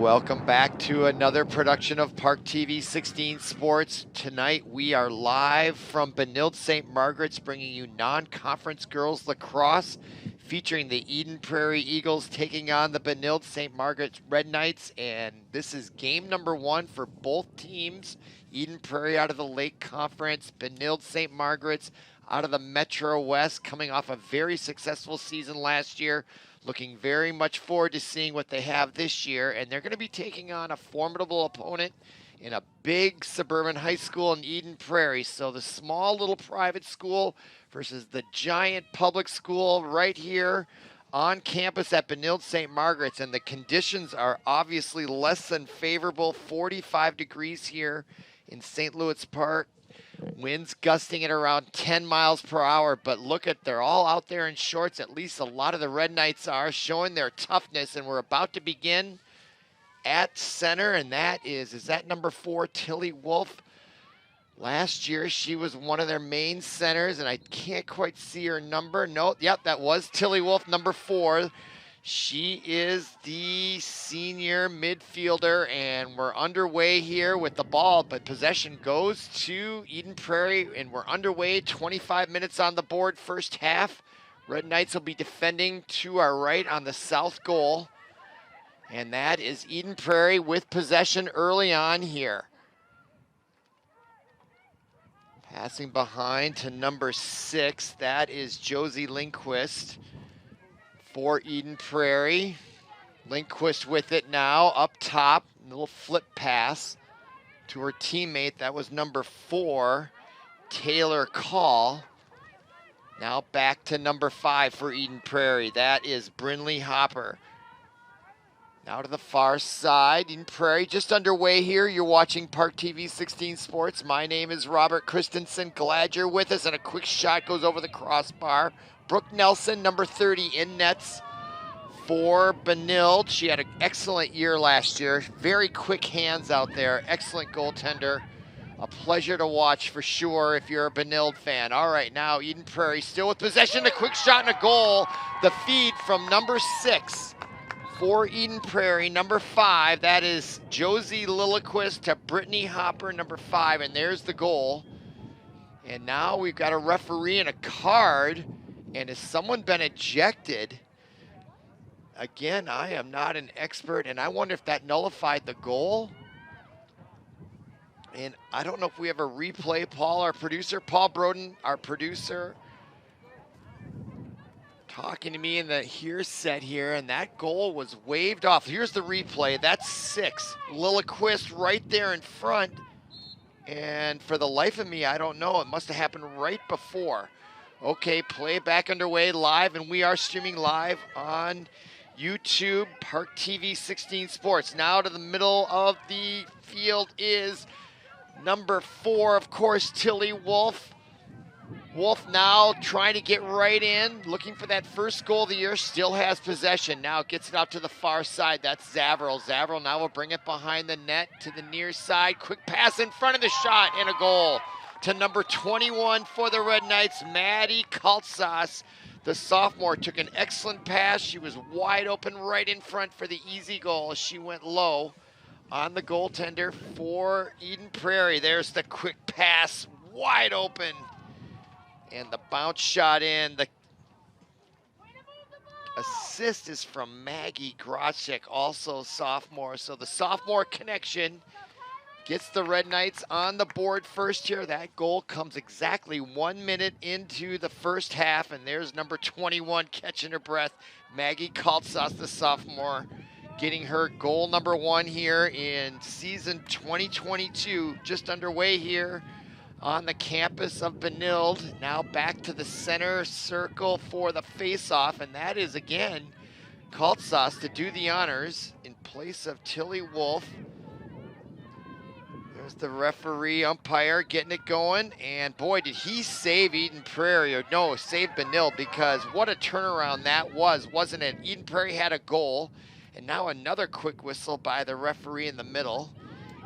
Welcome back to another production of ParkTV 16 Sports. Tonight we are live from Benilde-St. Margaret's, bringing you non-conference girls lacrosse, featuring the Eden Prairie Eagles taking on the Benilde-St. Margaret's Red Knights. And this is game number 1 for both teams. Eden Prairie out of the Lake Conference, Benilde-St. Margaret's out of the Metro West, coming off a very successful season last year. Looking very much forward to seeing what they have this year, and they're going to be taking on a formidable opponent in a big suburban high school in Eden Prairie. So the small little private school versus the giant public school right here on campus at Benilde-St. Margaret's, and the conditions are obviously less than favorable. 45 degrees here in St. Louis Park. Winds gusting at around 10 miles per hour, but look at, they're all out there in shorts. At least a lot of the Red Knights are showing their toughness, and we're about to begin at center, and that is that number 4, Tilly Wolf? Last year, she was one of their main centers, and I can't quite see her number. No, yep, that was Tilly Wolf, number 4. She is the senior midfielder, and we're underway here with the ball, but possession goes to Eden Prairie, and we're underway. 25 minutes on the board, first half. Red Knights will be defending to our right on the south goal, and that is Eden Prairie with possession early on here. Passing behind to number 6, that is Josie Lindquist for Eden Prairie. Lindquist with it now, up top, a little flip pass to her teammate. That was number 4, Taylor Call. Now back to number 5 for Eden Prairie. That is Brinley Hopper. Now to the far side, Eden Prairie just underway here. You're watching ParkTV 16 Sports. My name is Robert Christensen. Glad you're with us, and a quick shot goes over the crossbar. Brooke Nelson, number 30, in nets for Benilde. She had an excellent year last year. Very quick hands out there. Excellent goaltender. A pleasure to watch for sure if you're a Benilde fan. All right, now Eden Prairie still with possession. A quick shot and a goal. The feed from number 6 for Eden Prairie. Number 5, that is Josie Lillquist to Brittany Hopper, number 5, and there's the goal. And now we've got a referee and a card. And has someone been ejected? Again, I am not an expert, and I wonder if that nullified the goal. And I don't know if we have a replay. Paul, our producer, Paul Broden, our producer, talking to me in the hearset here, and that goal was waved off. Here's the replay. That's 6. Lillquist right there in front. And for the life of me, I don't know. It must have happened right before. Okay, play back underway live, and we are streaming live on YouTube, ParkTV 16 Sports. Now to the middle of the field is number 4, of course, Tilly Wolf. Wolf now trying to get right in, looking for that first goal of the year, still has possession. Now gets it out to the far side, that's Zavril. Zavril now will bring it behind the net to the near side. Quick pass in front of the shot, and a goal. To number 21 for the Red Knights, Maddie Kaltsas. The sophomore took an excellent pass. She was wide open right in front for the easy goal. She went low on the goaltender for Eden Prairie. There's the quick pass, wide open. And the bounce shot in. The assist is from Maggie Grotchik, also sophomore. So the sophomore connection gets the Red Knights on the board first here. That goal comes exactly 1 minute into the first half, and there's number 21 catching her breath. Maggie Kaltsas, the sophomore, getting her goal number 1 here in season 2022, just underway here on the campus of Benilde. Now back to the center circle for the face-off, and that is again Kaltsas to do the honors in place of Tilly Wolf. There's the referee umpire getting it going, and boy, did he save Eden Prairie, or no, save Benilde, because what a turnaround that was, wasn't it? Eden Prairie had a goal, and now another quick whistle by the referee in the middle.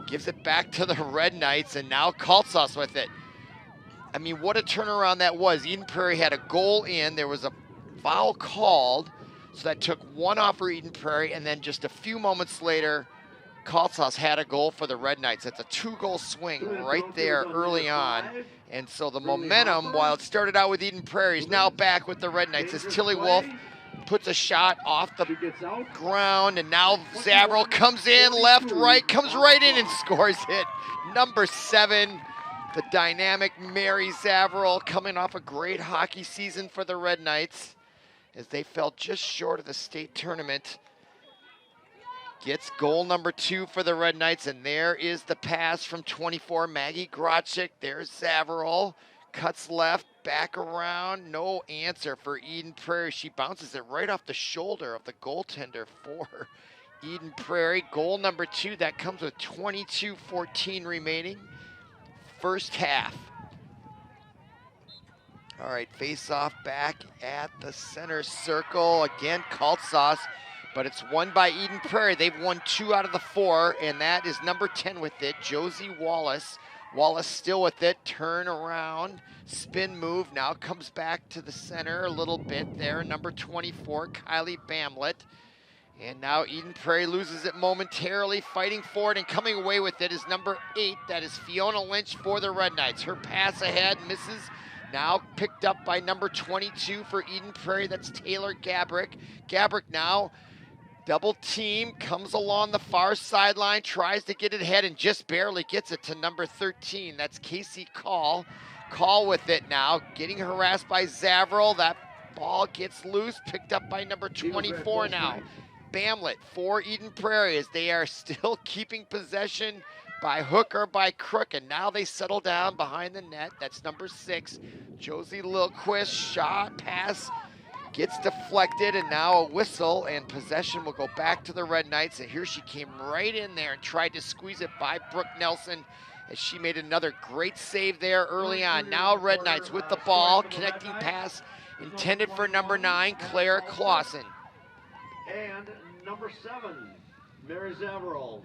Gives it back to the Red Knights, and now Kaltsas with it. I mean, what a turnaround that was. Eden Prairie had a goal in, there was a foul called, so that took 1 off for Eden Prairie, and then just a few moments later, Kaltsas had a goal for the Red Knights. It's a 2-goal swing right there early on. And so the momentum, while it started out with Eden Prairie, is now back with the Red Knights as Tilly Wolf puts a shot off the ground, and now Zavril comes in, left, right, comes right in and scores it. Number 7, the dynamic Mary Zavril, coming off a great hockey season for the Red Knights as they fell just short of the state tournament. Gets goal number 2 for the Red Knights, and there is the pass from 24, Maggie Grotchik. There's Zavril, cuts left, back around, no answer for Eden Prairie. She bounces it right off the shoulder of the goaltender for Eden Prairie. Goal number 2, that comes with 22:14 remaining. First half. All right, face-off back at the center circle. Again, Kaltsas, but it's won by Eden Prairie. They've won 2 out of the 4, and that is number 10 with it, Josie Wallace. Wallace still with it, turn around, spin move, now comes back to the center a little bit there. Number 24, Kylie Bamlett. And now Eden Prairie loses it momentarily, fighting for it, and coming away with it is number 8, that is Fiona Lynch for the Red Knights. Her pass ahead misses, now picked up by number 22 for Eden Prairie, that's Taylor Gabrick. Gabrick now double team, comes along the far sideline, tries to get it ahead and just barely gets it to number 13. That's Casey Call. Call with it now, getting harassed by Zavril. That ball gets loose, picked up by number 24 now. Bamlett for Eden Prairie as they are still keeping possession by hook or by crook, and now they settle down behind the net. That's number 6, Josie Lilquist. Shot, pass, gets deflected, and now a whistle, and possession will go back to the Red Knights. And here she came right in there and tried to squeeze it by Brooke Nelson as she made another great save there early on. Now Red Knights with the ball, connecting pass intended for number 9, Claire Clausen. And number 7, Mary Zavril.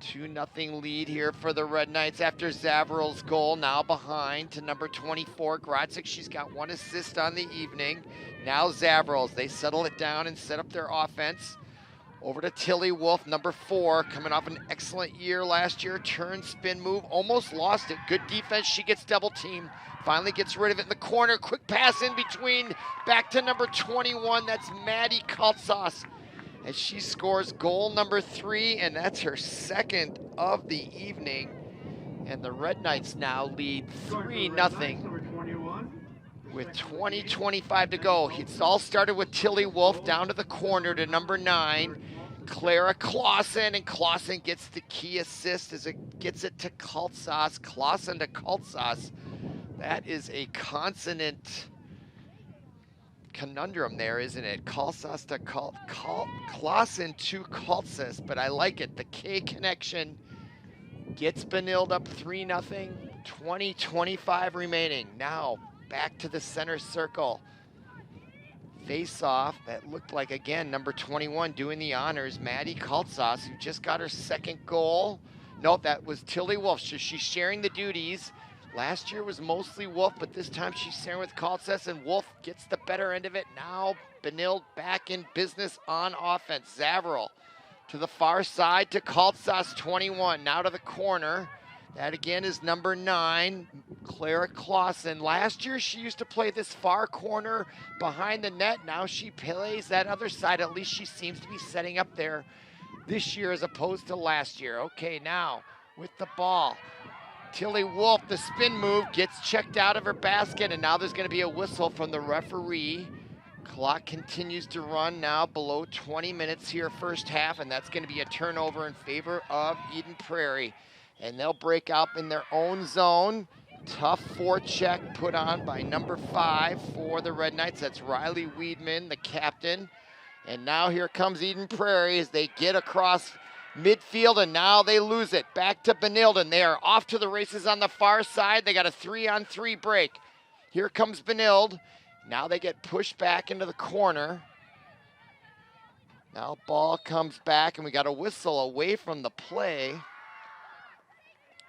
2-0 lead here for the Red Knights after Zavril's goal. Now behind to number 24, Grotzik. She's got 1 assist on the evening. Now Zavril's. They settle it down and set up their offense. Over to Tilly Wolf, number 4, coming off an excellent year last year. Turn, spin move, almost lost it. Good defense. She gets double teamed. Finally gets rid of it in the corner. Quick pass in between. Back to number 21. That's Maddie Kaltsas, as she scores goal number 3, and that's her 2nd of the evening. And the Red Knights now lead 3-0 with 20:25 to go. It's all started with Tilly Wolf down to the corner to number 9, Clara Clausen, and Clausen gets the key assist as it gets it to Kaltsas. Clausen to Kaltsas. That is a consonant conundrum there, isn't it? Kaltsas to Clausen to Kaltsas, but I like it. The K connection gets Benilde up 3-0, 20:25 remaining. Now back to the center circle. Face off, that looked like, again, number 21 doing the honors, Maddie Kaltsas, who just got her 2nd goal. Nope, that was Tilly Wolf, so she's sharing the duties. Last year was mostly Wolf, but this time she's sharing with Kaltsas, and Wolf gets the better end of it. Now Benilde back in business on offense. Zavril to the far side to Kaltsas, 21. Now to the corner. That again is number 9, Clara Clausen. Last year she used to play this far corner behind the net. Now she plays that other side. At least she seems to be setting up there this year as opposed to last year. Okay, now with the ball. Tilly Wolf, the spin move, gets checked out of her basket, and now there's going to be a whistle from the referee. Clock continues to run now, below 20 minutes here first half, and that's going to be a turnover in favor of Eden Prairie. And they'll break out in their own zone. Tough forecheck put on by number 5 for the Red Knights. That's Riley Weedman, the captain. And now here comes Eden Prairie as they get across midfield, and now they lose it. Back to Benilde, and they are off to the races on the far side. They got a 3-on-3 break. Here comes Benilde. Now they get pushed back into the corner. Now ball comes back, and we got a whistle away from the play.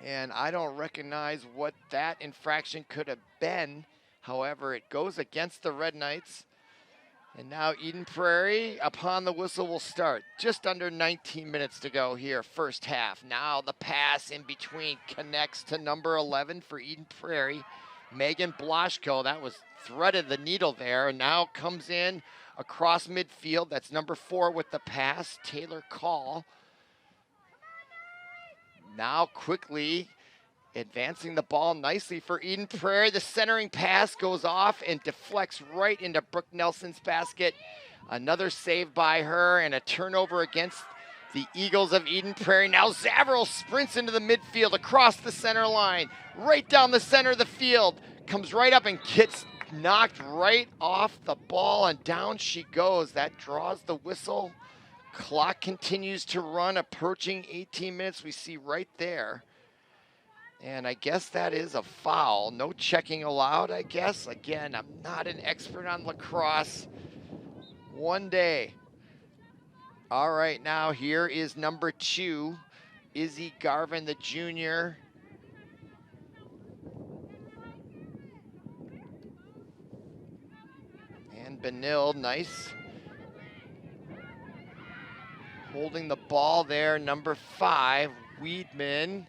And I don't recognize what that infraction could have been. However, it goes against the Red Knights. And now Eden Prairie, upon the whistle, will start. Just under 19 minutes to go here, first half. Now the pass in between connects to number 11 for Eden Prairie. Megan Bloshko, that was threaded the needle there, and now comes in across midfield. That's number 4 with the pass, Taylor Call. Now quickly advancing the ball nicely for Eden Prairie. The centering pass goes off and deflects right into Brooke Nelson's basket. Another save by her and a turnover against the Eagles of Eden Prairie. Now Zavril sprints into the midfield across the center line, right down the center of the field. Comes right up and gets knocked right off the ball, and down she goes. That draws the whistle. Clock continues to run, approaching 18 minutes. We see right there. And I guess that is a foul. No checking allowed, I guess. Again, I'm not an expert on lacrosse. One day. All right, now here is number 2, Izzy Garvin, the junior. And Benilde, nice. Holding the ball there, number 5, Weedman.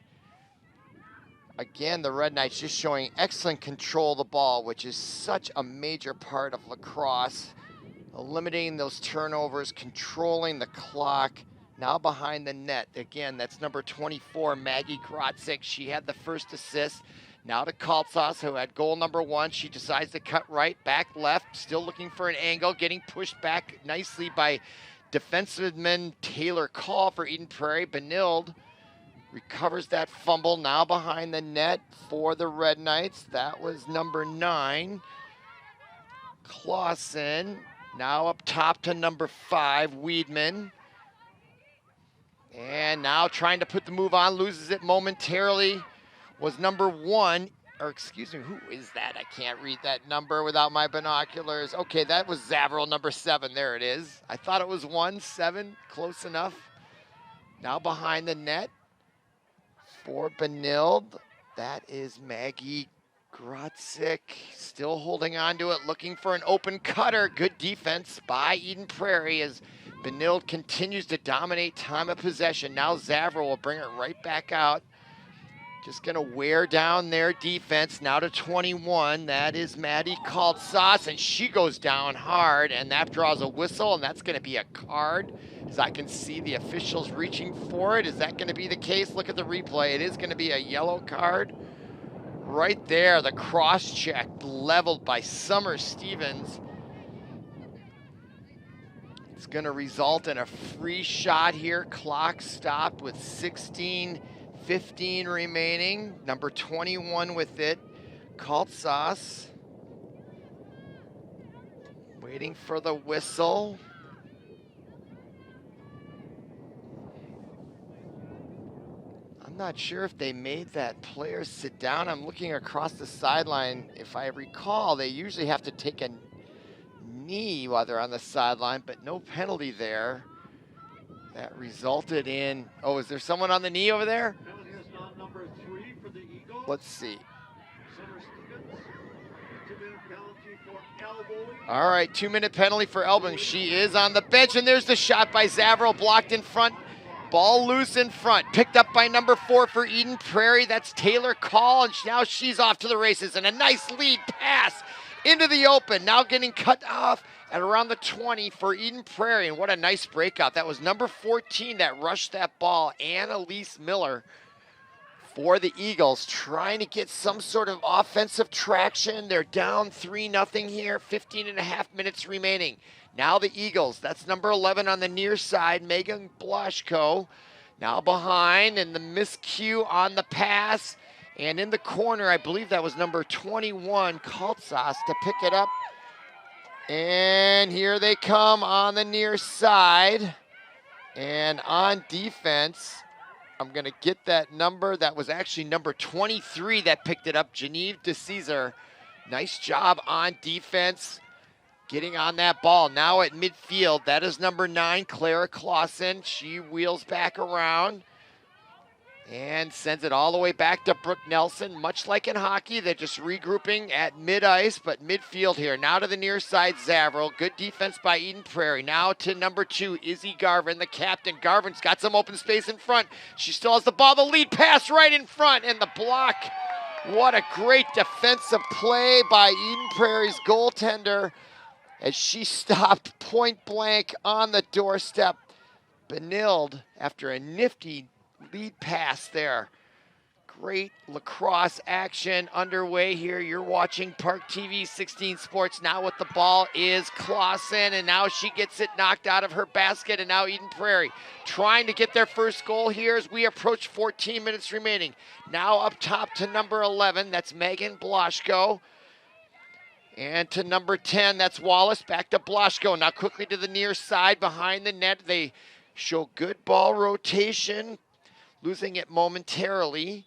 Again, the Red Knights just showing excellent control of the ball, which is such a major part of lacrosse. Eliminating those turnovers, controlling the clock. Now behind the net. Again, that's number 24, Maggie Grotzik. She had the first assist. Now to Kaltsas, who had goal number 1. She decides to cut right, back left, still looking for an angle, getting pushed back nicely by defenseman Taylor Call for Eden Prairie. Benilde recovers that fumble, now behind the net for the Red Knights. That was number 9, Clausen. Now up top to number 5, Weedman. And now trying to put the move on, loses it momentarily, was number 1, or excuse me, who is that? I can't read that number without my binoculars. Okay, that was Zavril, number 7, there it is. I thought it was 1, 7, close enough. Now behind the net for Benilde, that is Maggie Grotzik, still holding on to it, looking for an open cutter. Good defense by Eden Prairie as Benilde continues to dominate time of possession. Now Zavril will bring it right back out. Just gonna wear down their defense. Now to 21, that is Maddie Kaltsas, and she goes down hard, and that draws a whistle, and that's gonna be a card, as I can see the officials reaching for it. Is that gonna be the case? Look at the replay. It is gonna be a yellow card. Right there, the cross check leveled by Summer Stevens. It's gonna result in a free shot here. Clock stopped with 16:15 remaining. Number 21 with it, Kaltsas. Waiting for the whistle. I'm not sure if they made that player sit down. I'm looking across the sideline. If I recall, they usually have to take a knee while they're on the sideline, but no penalty there. That resulted in, oh, is there someone on the knee over there? Penalty is on number 3 for the Eagles. Let's see. Summer Stevens. 2-minute penalty for elbowing. All right, 2-minute penalty for elbowing. She is on the bench, and there's the shot by Zavril, blocked in front. Ball loose in front, picked up by number 4 for Eden Prairie. That's Taylor Call, and now she's off to the races. And a nice lead pass into the open. Now getting cut off at around the 20 for Eden Prairie. And what a nice breakout. That was number 14 that rushed that ball, Annalise Miller, for the Eagles, trying to get some sort of offensive traction. They're down 3-0 here, 15.5 minutes remaining. Now the Eagles, that's number 11 on the near side, Megan Bloshko. Now behind, and the miscue on the pass. And in the corner, I believe that was number 21, Kaltsas, to pick it up. And here they come on the near side. And on defense, I'm going to get that number. That was actually number 23 that picked it up, Genevieve DeCesar. Nice job on defense, getting on that ball. Now at midfield, that is number 9, Clara Clausen. She wheels back around. And sends it all the way back to Brooke Nelson. Much like in hockey, they're just regrouping at mid-ice, but midfield here. Now to the near side, Zavril. Good defense by Eden Prairie. Now to number 2, Izzy Garvin, the captain. Garvin's got some open space in front. She still has the ball. The lead pass right in front, and the block. What a great defensive play by Eden Prairie's goaltender as she stopped point blank on the doorstep. Benilde, after a nifty lead pass there. Great lacrosse action underway here. You're watching ParkTV 16 Sports. Now with the ball is Clausen, and now she gets it knocked out of her basket, and now Eden Prairie trying to get their first goal here as we approach 14 minutes remaining. Now up top to number 11, that's Megan Bloshko. And to number 10, that's Wallace. Back to Bloshko. Now quickly to the near side behind the net. They show good ball rotation. Losing it momentarily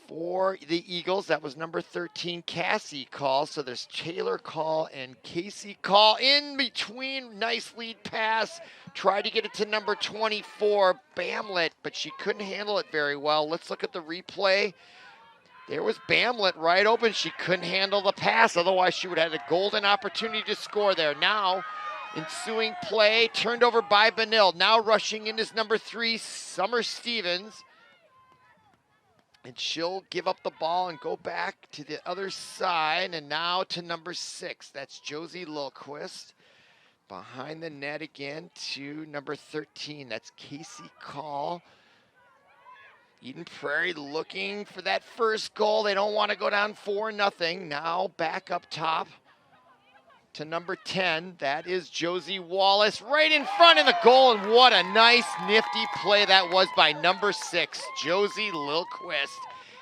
for the Eagles. That was number 13, Cassie Call. So there's Taylor Call and Casey Call in between. Nice lead pass. Tried to get it to number 24, Bamlett, but she couldn't handle it very well. Let's look at the replay. There was Bamlett right open. She couldn't handle the pass. Otherwise, she would have had a golden opportunity to score there. Now, ensuing play, turned over by Benilde. Now rushing in is number 3, Summer Stevens. And she'll give up the ball and go back to the other side. And now to number 6, that's Josie Lilquist. Behind the net again to number 13, that's Casey Call. Eden Prairie looking for that first goal. They don't want to go down 4-0. Now back up top to number 10. That is Josie Wallace right in front of the goal. And what a nice, nifty play that was by number 6, Josie Lilquist,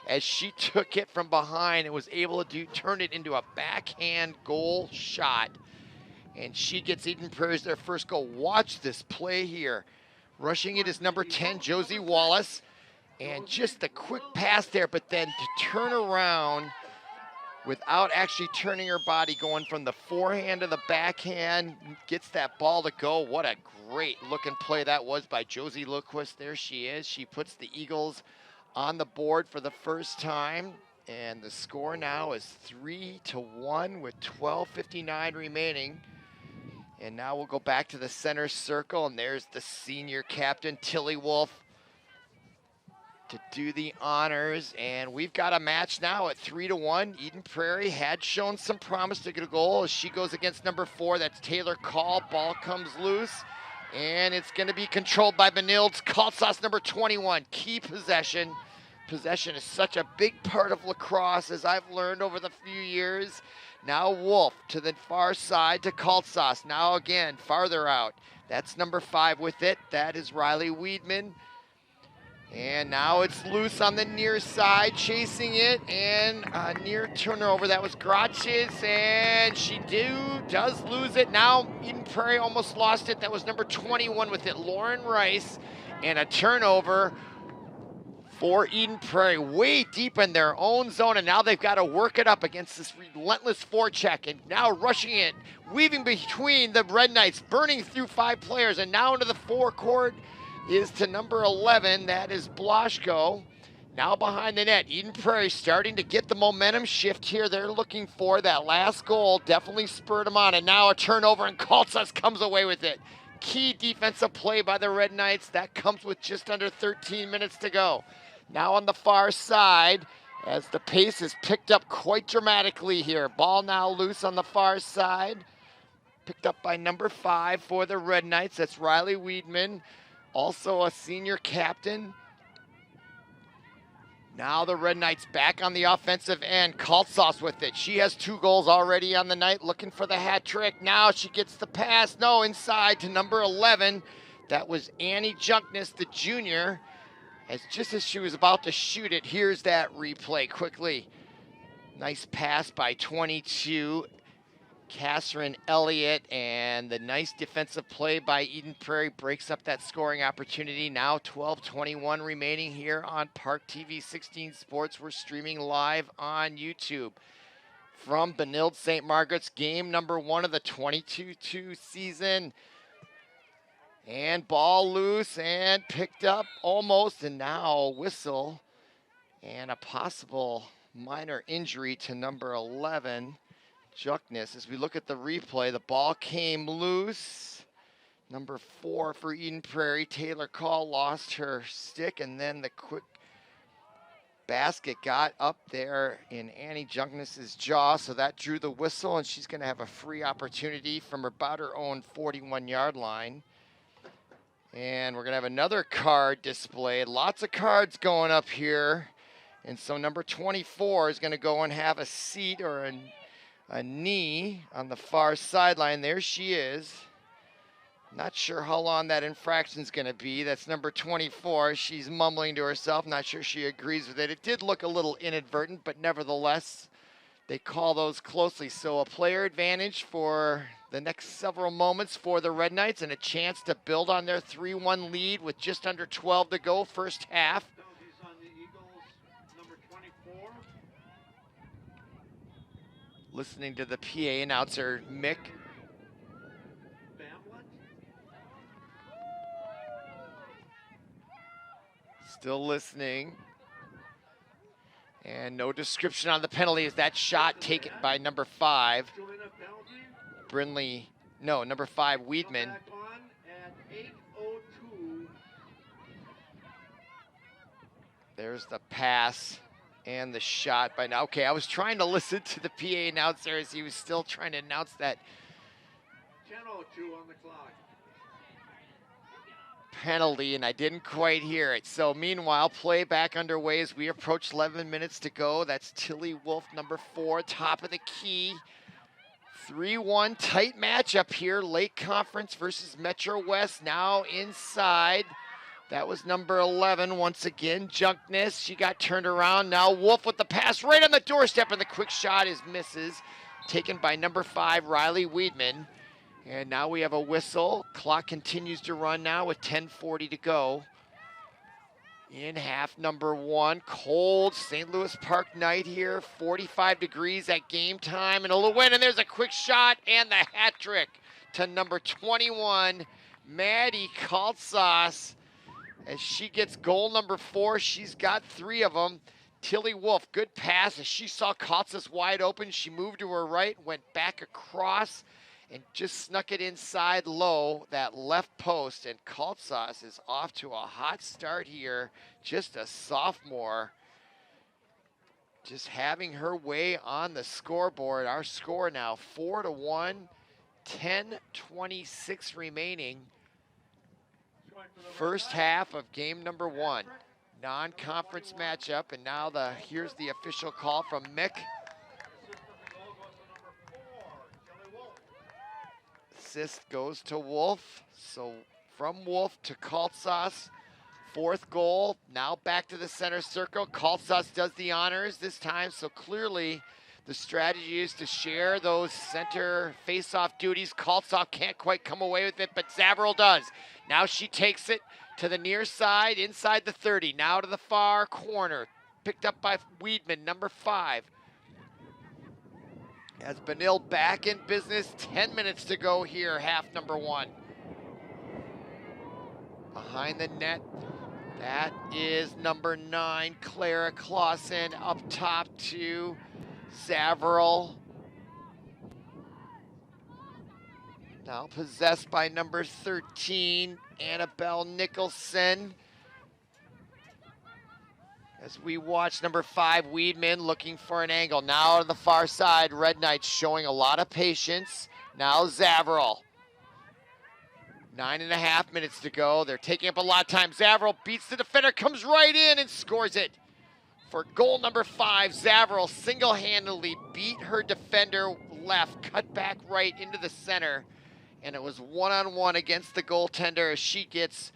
as she took it from behind and was able to turn it into a backhand goal shot. And she gets Eden Prairie's their first goal. Watch this play here. Rushing it is number 10, Josie Wallace. And just a quick pass there, but then to turn around without actually turning her body, going from the forehand to the backhand, gets that ball to go. What a great looking play that was by Josie Lilquist. There she is. She puts the Eagles on the board for the first time. And the score now is 3-1 with 12:59 remaining. And now we'll go back to the center circle, and there's the senior captain, Tilly Wolf, to do the honors. And we've got a match now at 3-1. Eden Prairie had shown some promise to get a goal as she goes against number 4. That's Taylor Call. Ball comes loose, and it's going to be controlled by Benilde's Kaltsas, number 21. Key possession. Possession is such a big part of lacrosse, as I've learned over the few years. Now Wolf to the far side to Kaltsas. Now again, farther out. That's number 5 with it. That is Riley Weedman. And now it's loose on the near side, chasing it, and a near turnover. That was Gratches, and she does lose it. Now Eden Prairie almost lost it. That was number 21 with it, Lauren Rice, and a turnover for Eden Prairie, way deep in their own zone, and now they've got to work it up against this relentless forecheck, and now rushing it, weaving between the Red Knights, burning through 5 players, and now into the forecourt is to number 11, that is Bloshko. Now behind the net, Eden Prairie starting to get the momentum shift here. They're looking for that last goal, definitely spurred them on, and now a turnover, and Kaltsas comes away with it. Key defensive play by the Red Knights. That comes with just under 13 minutes to go. Now on the far side, as the pace is picked up quite dramatically here. Ball now loose on the far side. Picked up by number 5 for the Red Knights. That's Riley Weedman, also a senior captain. Now the Red Knights back on the offensive end. Kaltsas with it. She has 2 goals already on the night, looking for the hat trick. Now she gets the pass. No, inside to number 11. That was Annie Junkness, the junior. Just as she was about to shoot it, here's that replay quickly. Nice pass by 22, Catherine Elliott, and the nice defensive play by Eden Prairie breaks up that scoring opportunity. Now 12:21 remaining here on ParkTV 16 Sports. We're streaming live on YouTube from Benilde-St. Margaret's game number 1 of the 22-2 season. And ball loose and picked up almost, and now whistle and a possible minor injury to number 11, Juckness. As we look at the replay, the ball came loose. Number 4 for Eden Prairie, Taylor Call, lost her stick, and then the quick basket got up there in Annie Juckness's jaw, so that drew the whistle, and she's going to have a free opportunity from about her own 41-yard line. And we're going to have another card displayed. Lots of cards going up here. And so number 24 is going to go and have a seat or a knee on the far sideline. There she is. Not sure how long that infraction is going to be. That's number 24. She's mumbling to herself. Not sure she agrees with it. It did look a little inadvertent, but nevertheless, they call those closely. So a player advantage for the next several moments for the Red Knights and a chance to build on their 3-1 lead with just under 12 to go first half. Penalties on the Eagles, number 24. Listening to the PA announcer, Mick. Bamblett. Still listening. And no description on the penalty. Is that shot taken by number 5, Join a penalty. Brinley? No, number 5, Come Weedman. back on at 8:02. There's the pass and the shot by now. Okay, I was trying to listen to the PA announcer as he was still trying to announce that 10:02 on the clock. penalty, and I didn't quite hear it. So meanwhile, play back underway as we approach 11 minutes to go. That's Tilly Wolf, number 4, top of the key. 3-1 tight matchup here. Lake Conference versus Metro West, now inside. That was number 11 once again, Junkness. She got turned around. Now Wolf with the pass right on the doorstep, and the quick shot is misses. Taken by number 5, Riley Weedman. And now we have a whistle. Clock continues to run now with 10:40 to go. In half number 1, cold St. Louis Park night here, 45 degrees at game time, and a little wind, and there's a quick shot and the hat trick to number 21, Maddie Kaltsas. As she gets goal number 4, she's got 3 of them. Tilly Wolf, good pass. As she saw Kaltsas wide open, she moved to her right, went back across, and just snuck it inside low, that left post. And Kaltsas is off to a hot start here. Just a sophomore. Just having her way on the scoreboard. Our score now 4-1, 10:26 remaining. First half of game number 1. Non-conference matchup, and now here's the official call from Mick. Assist goes to Wolf. So from Wolf to Kaltsas. 4th goal. Now back to the center circle. Kaltsas does the honors this time. So clearly the strategy is to share those center face-off duties. Kaltsas can't quite come away with it, but Zavril does. Now she takes it to the near side, inside the 30. Now to the far corner. Picked up by Weedman, number 5. As Benilde back in business, 10 minutes to go here, half number 1. Behind the net, that is number 9, Clara Clausen, up top to Zavril. Now possessed by number 13, Annabelle Nicholson. As we watch number 5, Weedman looking for an angle. Now on the far side, Red Knights showing a lot of patience. Now Zavril. 9.5 minutes to go. They're taking up a lot of time. Zavril beats the defender, comes right in and scores it. For goal number 5, Zavril single-handedly beat her defender left, cut back right into the center. And it was one-on-one against the goaltender as she gets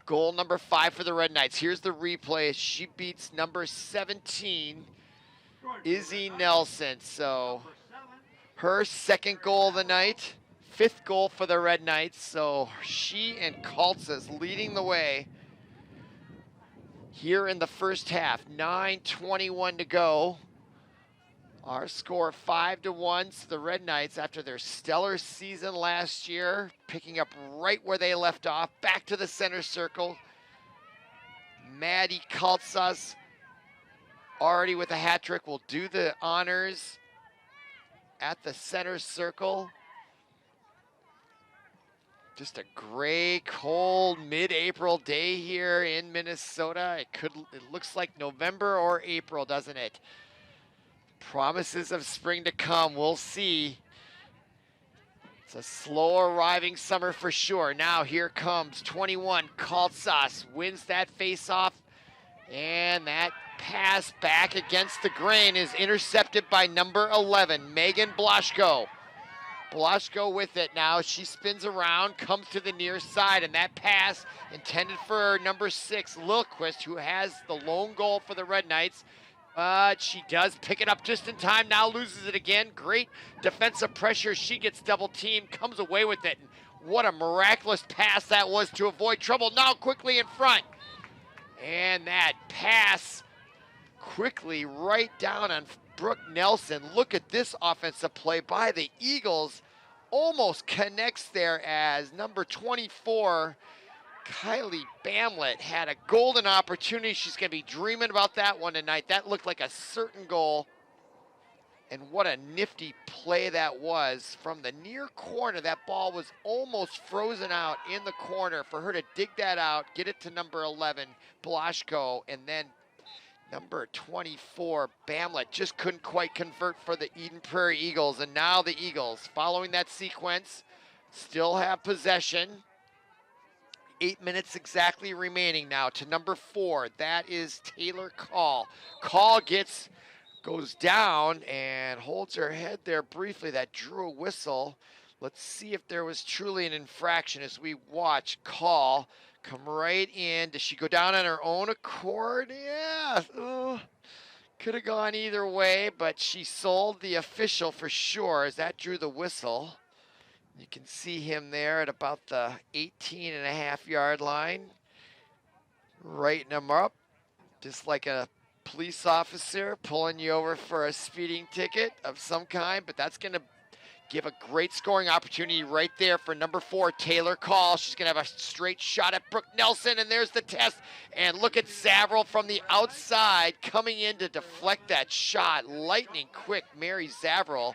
goal number 5 for the Red Knights. Here's the replay. She beats number 17, Izzy Nelson. So her 2nd goal of the night, 5th goal for the Red Knights. So she and Kaltsas leading the way here in the first half. 9:21 to go. Our score 5-1. So the Red Knights, after their stellar season last year, picking up right where they left off, back to the center circle. Maddie Kaltsas, already with a hat trick, will do the honors at the center circle. Just a gray, cold, mid-April day here in Minnesota. It looks like November or April, doesn't it? Promises of spring to come, we'll see. It's a slow arriving summer for sure. Now here comes 21, Kaltsas, wins that face-off, and that pass back against the grain is intercepted by number 11, Megan Blaschko. Blaschko with it now. She spins around, comes to the near side, and that pass intended for number 6, Lilquist, who has the lone goal for the Red Knights. But she does pick it up just in time, now loses it again. Great defensive pressure. She gets double teamed, comes away with it. And what a miraculous pass that was to avoid trouble. Now quickly in front. And that pass quickly right down on Brooke Nelson. Look at this offensive play by the Eagles. Almost connects there as number 24, Kylie Bamlett, had a golden opportunity. She's going to be dreaming about that one tonight. That looked like a certain goal. And what a nifty play that was from the near corner. That ball was almost frozen out in the corner. For her to dig that out, get it to number 11, Blaschko, and then number 24, Bamlett, just couldn't quite convert for the Eden Prairie Eagles. And now the Eagles, following that sequence, still have possession. 8 minutes exactly remaining now to number 4. That is Taylor Call. Call goes down and holds her head there briefly. That drew a whistle. Let's see if there was truly an infraction as we watch Call come right in. Does she go down on her own accord? Yeah. Could have gone either way, but she sold the official for sure as that drew the whistle. You can see him there at about the 18.5-yard line, writing him up, just like a police officer pulling you over for a speeding ticket of some kind, but that's going to give a great scoring opportunity right there for number 4, Taylor Call. She's going to have a straight shot at Brooke Nelson, and there's the test. And look at Zavril from the outside coming in to deflect that shot. Lightning quick, Mary Zavril.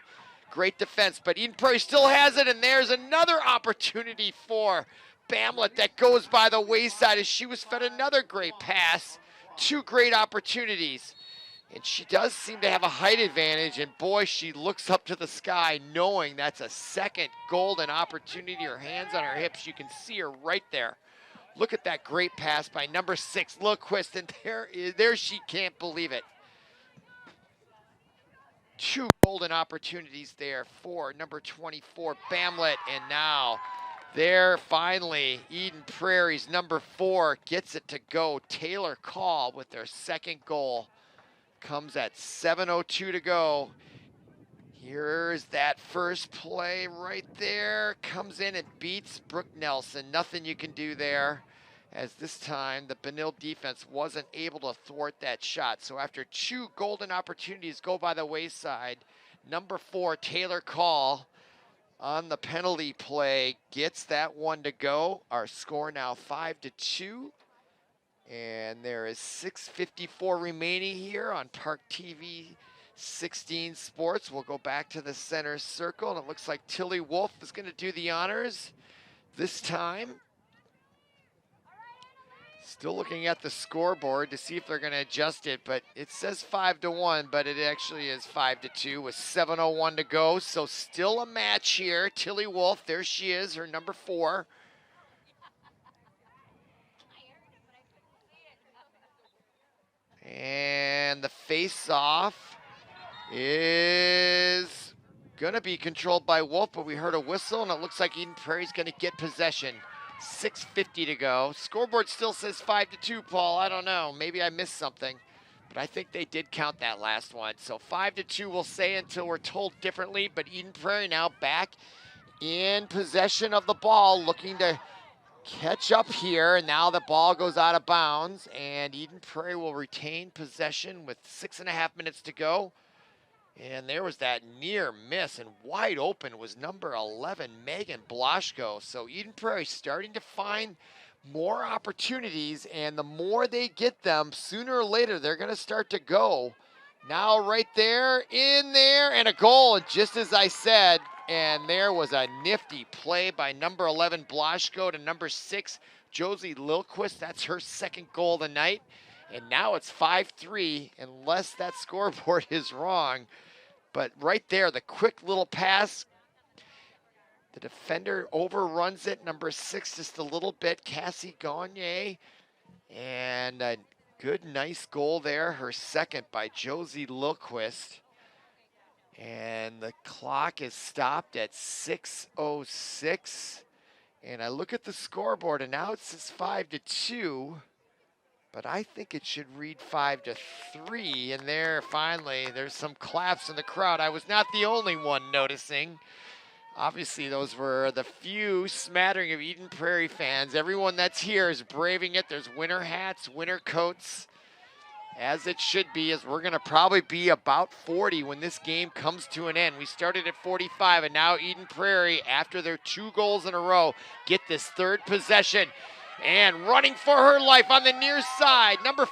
Great defense, but Eden Prairie still has it, and there's another opportunity for Bamlett that goes by the wayside as she was fed another great pass. 2 great opportunities. And she does seem to have a height advantage, and boy, she looks up to the sky knowing that's a second golden opportunity. Her hands on her hips, you can see her right there. Look at that great pass by number 6, Lilquist, and there she can't believe it. 2 golden opportunities there for number 24, Bamlett, and now there finally, Eden Prairie's number 4 gets it to go. Taylor Call with their second goal. Comes at 7:02 to go. Here's that first play right there. Comes in and beats Brooke Nelson. Nothing you can do there, as this time the Benilde defense wasn't able to thwart that shot. So after 2 golden opportunities go by the wayside, number 4, Taylor Call, on the penalty play, gets that one to go. Our score now 5-2. And there is 6:54 remaining here on ParkTV 16 Sports. We'll go back to the center circle, and it looks like Tilly Wolf is going to do the honors this time. Still looking at the scoreboard to see if they're going to adjust it, but it says 5-1, but it actually is 5-2 with 7:01 to go. So still a match here. Tilly Wolf, there she is, her number 4. And the face-off is going to be controlled by Wolf, but we heard a whistle, and it looks like Eden Prairie's going to get possession. 6:50 to go. Scoreboard still says 5-2, Paul. I don't know. Maybe I missed something, but I think they did count that last one. So 5-2 we'll say until we're told differently, but Eden Prairie now back in possession of the ball, looking to catch up here, and now the ball goes out of bounds, and Eden Prairie will retain possession with 6.5 minutes to go. And there was that near miss, and wide open was number 11, Megan Blaschko. So Eden Prairie starting to find more opportunities, and the more they get them, sooner or later they're going to start to go. Now right there, in there, and a goal, just as I said. And there was a nifty play by number 11, Blaschko, to number 6, Josie Lilquist. That's her second goal of the night. And now it's 5-3, unless that scoreboard is wrong. But right there, the quick little pass. The defender overruns it. Number 6 just a little bit, Cassie Gagne. And a good, nice goal there. Her second by Josie Lilquist. And the clock is stopped at 6:06. And I look at the scoreboard, and now it says 5-2. But I think it should read 5-3. And there, finally, there's some claps in the crowd. I was not the only one noticing. Obviously, those were the few smattering of Eden Prairie fans. Everyone that's here is braving it. There's winter hats, winter coats, as it should be, as we're going to probably be about 40 when this game comes to an end. We started at 45, and now Eden Prairie, after their 2 goals in a row, get this third possession. And running for her life on the near side, number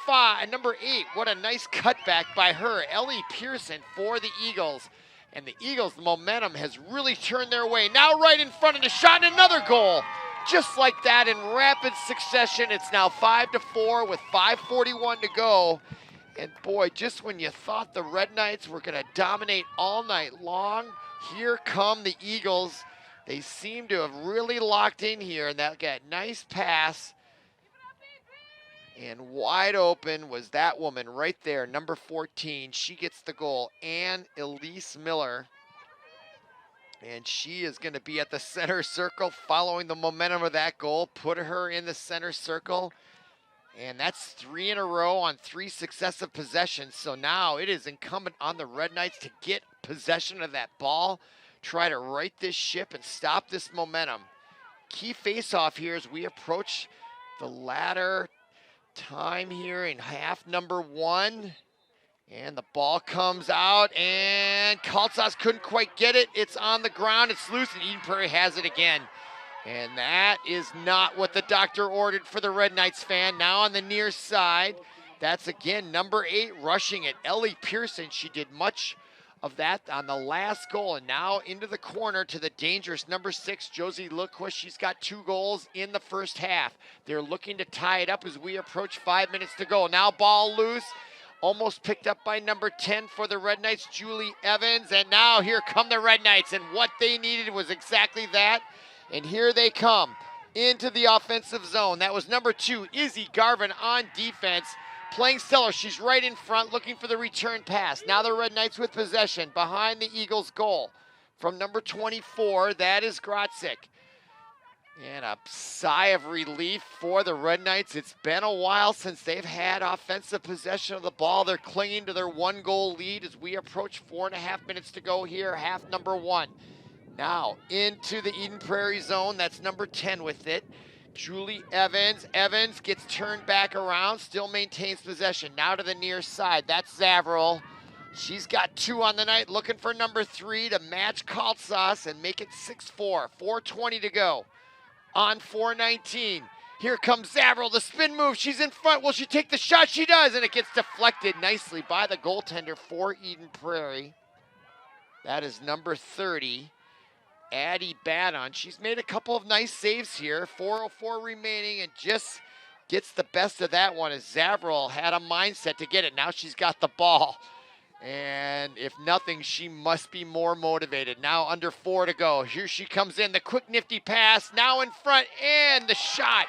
8. What a nice cutback by her, Ellie Pearson, for the Eagles. And the Eagles' momentum has really turned their way. Now right in front of the shot, and another goal. Just like that in rapid succession. It's now 5-4 with 5:41 to go. And boy, just when you thought the Red Knights were going to dominate all night long, here come the Eagles. They seem to have really locked in here, and that got nice pass. And wide open was that woman right there, number 14. She gets the goal, Ann Elise Miller. And she is going to be at the center circle following the momentum of that goal. Put her in the center circle. And that's 3 in a row on 3 successive possessions. So now it is incumbent on the Red Knights to get possession of that ball, try to right this ship and stop this momentum. Key face-off here as we approach the latter time here in half number 1. And the ball comes out, and Kaltsas couldn't quite get it. It's on the ground, it's loose, and Eden Prairie has it again. And that is not what the doctor ordered for the Red Knights fan. Now on the near side, that's again number 8 rushing it, Ellie Pearson. She did much of that on the last goal, and now into the corner to the dangerous number 6, Josie Lilquist. She's got 2 goals in the first half. They're looking to tie it up as we approach 5 minutes to go. Now ball loose. Almost picked up by number 10 for the Red Knights, Julie Evans. And now here come the Red Knights. And what they needed was exactly that. And here they come into the offensive zone. That was number 2, Izzy Garvin on defense. Playing stellar. She's right in front looking for the return pass. Now the Red Knights with possession behind the Eagles' goal. From number 24, that is Grotzik. And a sigh of relief for the Red Knights. It's been a while since they've had offensive possession of the ball. They're clinging to their 1-goal lead as we approach 4.5 minutes to go here, half number 1. Now into the Eden Prairie zone. That's number 10 with it. Julie Evans. Evans gets turned back around, still maintains possession. Now to the near side. That's Zavril. She's got 2 on the night, looking for number 3 to match Kaltsas and make it 6-4. 4:20 to go. On 4:19, here comes Zavril, the spin move, she's in front, will she take the shot? She does, and it gets deflected nicely by the goaltender for Eden Prairie. That is number 30, Addie Badon. She's made a couple of nice saves here, 4:04 remaining, and just gets the best of that one as Zavril had a mindset to get it. Now she's got the ball. And if nothing, she must be more motivated. Now under 4 to go. Here she comes in, the quick nifty pass, now in front, and the shot.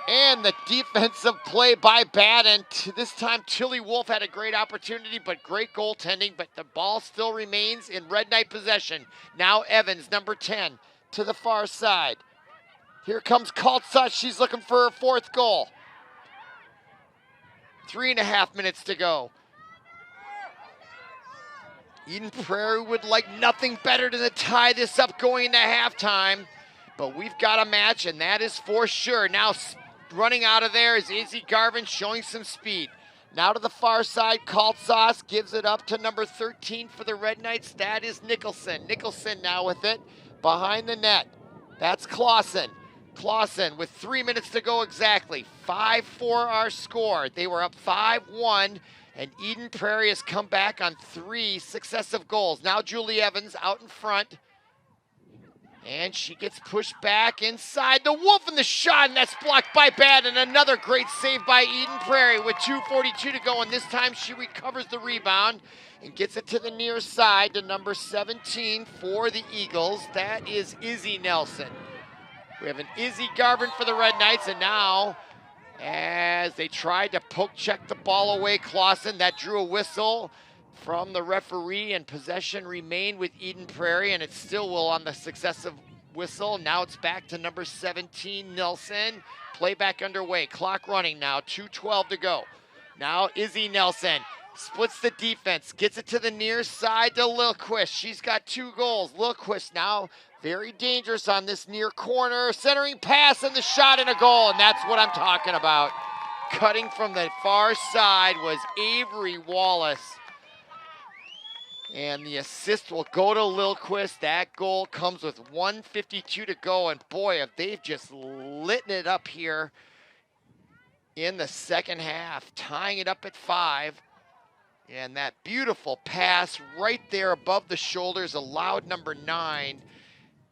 And the defensive play by Baden. This time Tilly Wolf had a great opportunity, but great goaltending, but the ball still remains in Red Knight possession. Now Evans, number 10, to the far side. Here comes Kaltsas, she's looking for her 4th goal. 3.5 minutes to go. Eden Prairie would like nothing better than to tie this up going into halftime, but we've got a match, and that is for sure. Now running out of there is Izzy Garvin showing some speed. Now to the far side, Kaltsas gives it up to number 13 for the Red Knights. That is Nicholson. Nicholson now with it behind the net. That's Clausen. Clausen with 3 minutes to go exactly. 5-4 our score. They were up 5-1, and Eden Prairie has come back on 3 successive goals. Now Julie Evans out in front. And she gets pushed back inside. The Wolf in the shot, and that's blocked by Bad. And another great save by Eden Prairie with 2:42 to go. And this time she recovers the rebound and gets it to the near side to number 17 for the Eagles. That is Izzy Nelson. We have an Izzy Garvin for the Red Knights. And now, as they tried to poke check the ball away, Clausen, that drew a whistle from the referee, and possession remained with Eden Prairie, and it still will on the successive whistle. Now it's back to number 17, Nelson. Playback underway, clock running now, 2:12 to go. Now Izzy Nelson splits the defense, gets it to the near side to Lilquist. She's got 2 goals. Lilquist now very dangerous on this near corner. Centering pass and the shot and a goal, and that's what I'm talking about. Cutting from the far side was Avery Wallace. And the assist will go to Lilquist. That goal comes with 1:52 to go. And boy, if they've just lit it up here in the second half, tying it up at 5. And that beautiful pass right there above the shoulders allowed number 9,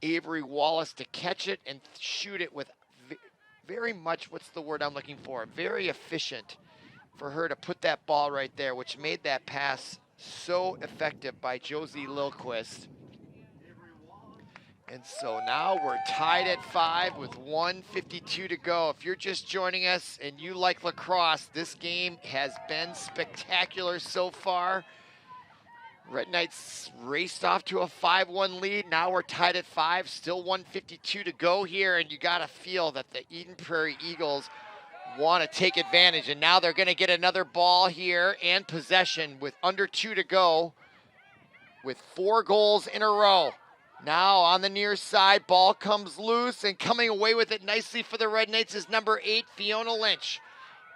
Avery Wallace, to catch it and shoot it with very much, what's the word I'm looking for? Very efficient for her to put that ball right there, which made that pass so effective by Josie Lilquist. And so now we're tied at 5 with 1:52 to go. If you're just joining us and you like lacrosse, this game has been spectacular so far. Red Knights raced off to a 5-1 lead. Now we're tied at 5, still 1:52 to go here, and you gotta feel that the Eden Prairie Eagles want to take advantage, and now they're going to get another ball here and possession with under 2 to go with 4 goals in a row. Now on the near side, ball comes loose, and coming away with it nicely for the Red Knights is number 8, Fiona Lynch.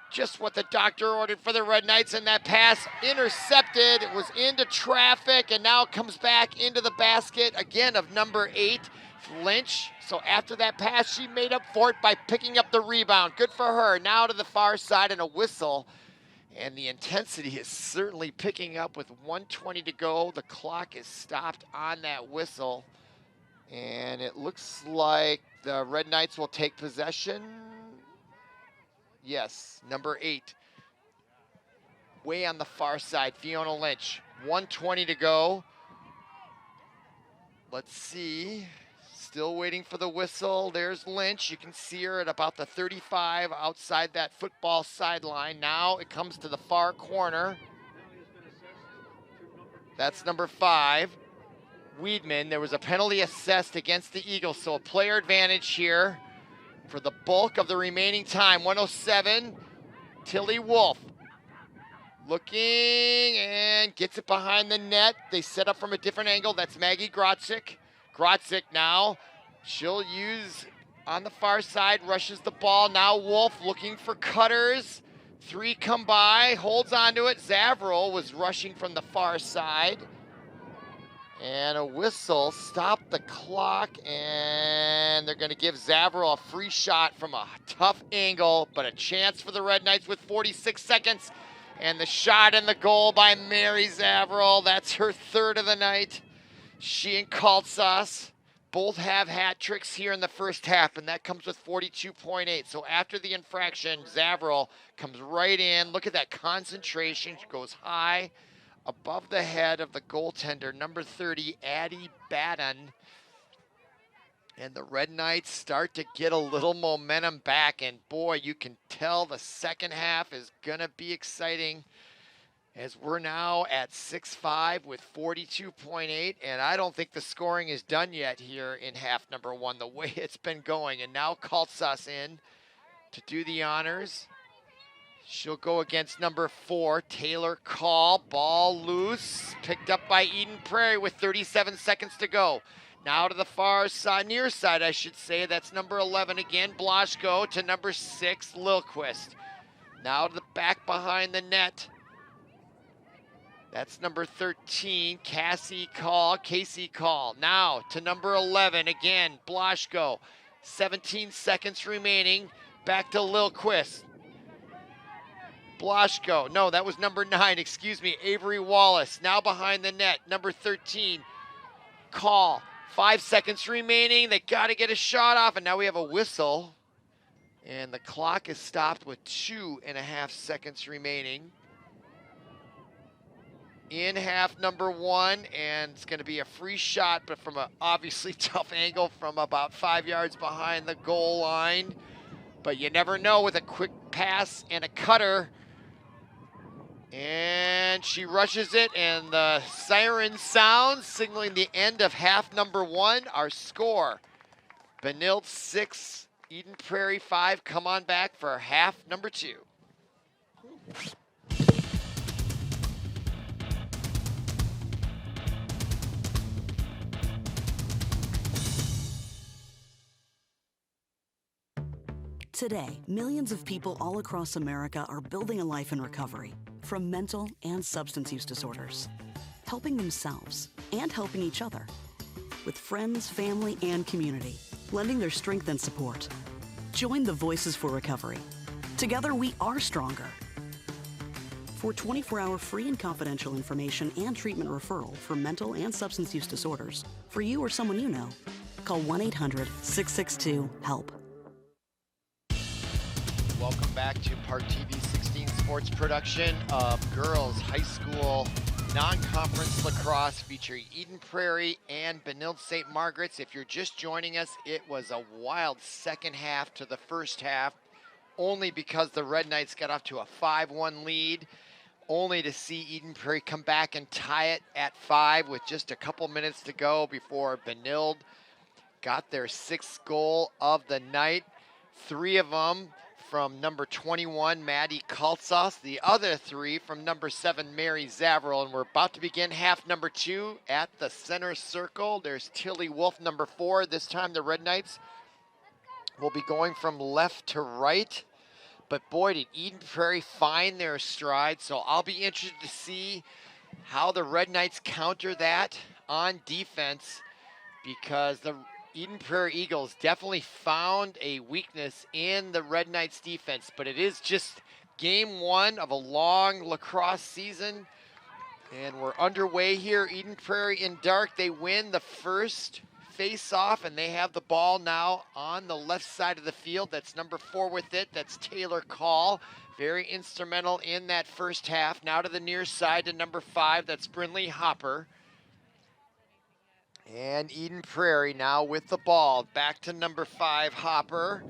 Just what the doctor ordered for the Red Knights, and that pass intercepted. It was into traffic, and now comes back into the basket again of number 8, Lynch. So after that pass, she made up for it by picking up the rebound. Good for her. Now to the far side and a whistle. And the intensity is certainly picking up with 1:20 to go. The clock is stopped on that whistle. And it looks like the Red Knights will take possession. Yes, number 8. Way on the far side, Fiona Lynch. 1:20 to go. Let's see. Still waiting for the whistle. There's Lynch. You can see her at about the 35 outside that football sideline. Now it comes to the far corner. That's number 5, Weedman. There was a penalty assessed against the Eagles, so a player advantage here for the bulk of the remaining time. 1:07, Tilly Wolf. Looking and gets it behind the net. They set up from a different angle. That's Maggie Grotzik. Grotzik now, she'll use on the far side, rushes the ball. Now Wolf looking for cutters. 3 come by, holds onto it. Zavril was rushing from the far side. And a whistle stopped the clock, and they're going to give Zavril a free shot from a tough angle, but a chance for the Red Knights with 46 seconds. And the shot and the goal by Mary Zavril. That's her 3rd of the night. She and Kaltsas both have hat tricks here in the first half, and that comes with 42.8. So after the infraction, Zavril comes right in. Look at that concentration. She goes high above the head of the goaltender, number 30, Addie Batten. And the Red Knights start to get a little momentum back, and boy, you can tell the second half is going to be exciting, as we're now at 6-5 with 42.8, and I don't think the scoring is done yet here in half number 1, the way it's been going. And now Kaltsas in to do the honors. She'll go against number 4, Taylor Call. Ball loose, picked up by Eden Prairie with 37 seconds to go. Now to the far side, near side, I should say. That's number 11 again, Blaschko, to number 6, Lilquist. Now to the back behind the net. That's number 13, Casey Call. Now to number 11, again, Blaschko. 17 seconds remaining. Back to Lilquist. Blaschko, no, that was number 9, excuse me, Avery Wallace. Now behind the net, number 13, Call. 5 seconds remaining. They got to get a shot off, and now we have a whistle. And the clock is stopped with 2.5 seconds remaining. In half number 1, and it's going to be a free shot, but from an obviously tough angle from about 5 yards behind the goal line. But you never know with a quick pass and a cutter. And she rushes it, and the siren sounds, signaling the end of half number 1. Our score, Benilde 6, Eden Prairie 5. Come on back for half number 2. Today, millions of people all across America are building a life in recovery from mental and substance use disorders, helping themselves and helping each other, with friends, family, and community, lending their strength and support. Join the Voices for Recovery. Together, we are stronger. For 24-hour free and confidential information and treatment referral for mental and substance use disorders, for you or someone you know, call 1-800-662-HELP. Welcome back to ParkTV 16 Sports production of girls high school non-conference lacrosse featuring Eden Prairie and Benilde-St. Margaret's. If you're just joining us, it was a wild second half to the first half, only because the Red Knights got off to a 5-1 lead, only to see Eden Prairie come back and tie it at 5 with just a couple minutes to go before Benilde got their 6th goal of the night. 3 of them from number 21, Maddie Kaltsas. The other 3 from number 7, Mary Zavril. And we're about to begin half number 2 at the center circle. There's Tilly Wolf, number 4. This time the Red Knights will be going from left to right. But boy, did Eden Prairie find their stride. So I'll be interested to see how the Red Knights counter that on defense, because the Eden Prairie Eagles definitely found a weakness in the Red Knights defense, but it is just game 1 of a long lacrosse season, and we're underway here. Eden Prairie in dark, they win the first face-off, and they have the ball now on the left side of the field. That's number 4 with it. That's Taylor Call, very instrumental in that first half. Now to the near side to number 5, that's Brinley Hopper. And Eden Prairie now with the ball. Back to number 5, Hopper.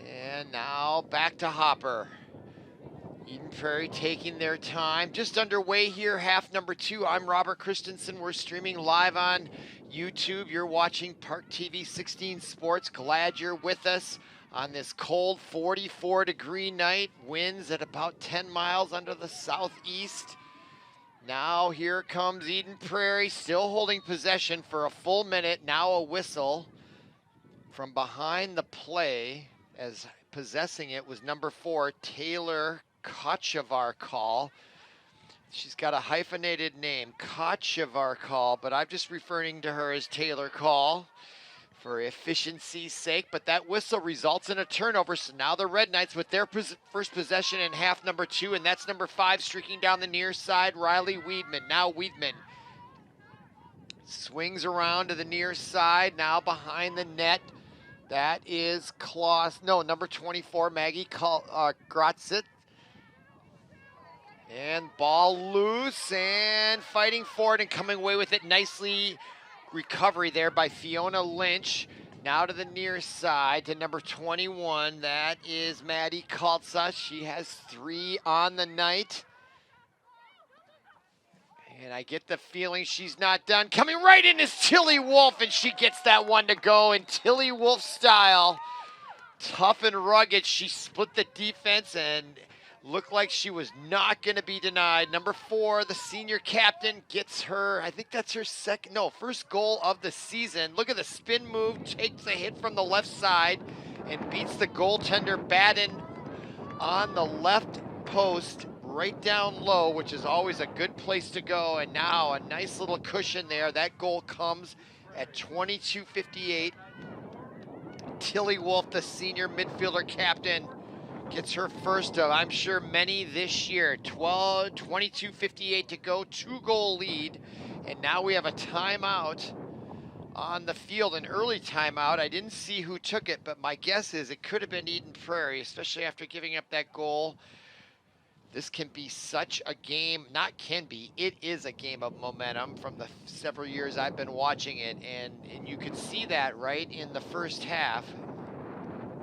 And now back to Hopper. Eden Prairie taking their time. Just underway here, half number 2. I'm Robert Christensen. We're streaming live on YouTube. You're watching ParkTV 16 Sports. Glad you're with us on this cold 44-degree night. Winds at about 10 miles under the southeast. Now here comes Eden Prairie, still holding possession for a full minute. Now a whistle from behind the play, as possessing it was number 4, Taylor Kochevar. She's got a hyphenated name, Kochevar, but I'm just referring to her as Taylor Call for efficiency's sake. But that whistle results in a turnover, so now the Red Knights with their first possession in half number 2, and that's number 5 streaking down the near side, Riley Weedman. Now Weedman swings around to the near side, now behind the net. That is number 24, Maggie Grotzit. And ball loose, and fighting for it and coming away with it nicely. Recovery there by Fiona Lynch. Now to the near side to number 21. That is Maddie Kaltza. She has 3 on the night. And I get the feeling she's not done. Coming right in is Tilly Wolf, and she gets that one to go in Tilly Wolf style. Tough and rugged. She split the defense and looked like she was not going to be denied. Number 4, the senior captain, gets her, I think that's her first goal of the season. Look at the spin move, takes a hit from the left side, and beats the goaltender Baden on the left post, right down low, which is always a good place to go. And now a nice little cushion there. That goal comes at 22:58. Tilly Wolf, the senior midfielder captain, gets her first of, I'm sure, many this year. 22:58 to go, 2-goal lead. And now we have a timeout on the field, an early timeout. I didn't see who took it, but my guess is it could have been Eden Prairie, especially after giving up that goal. This can be such a game, not can be, it is a game of momentum from the several years I've been watching it, and you can see that right in the first half.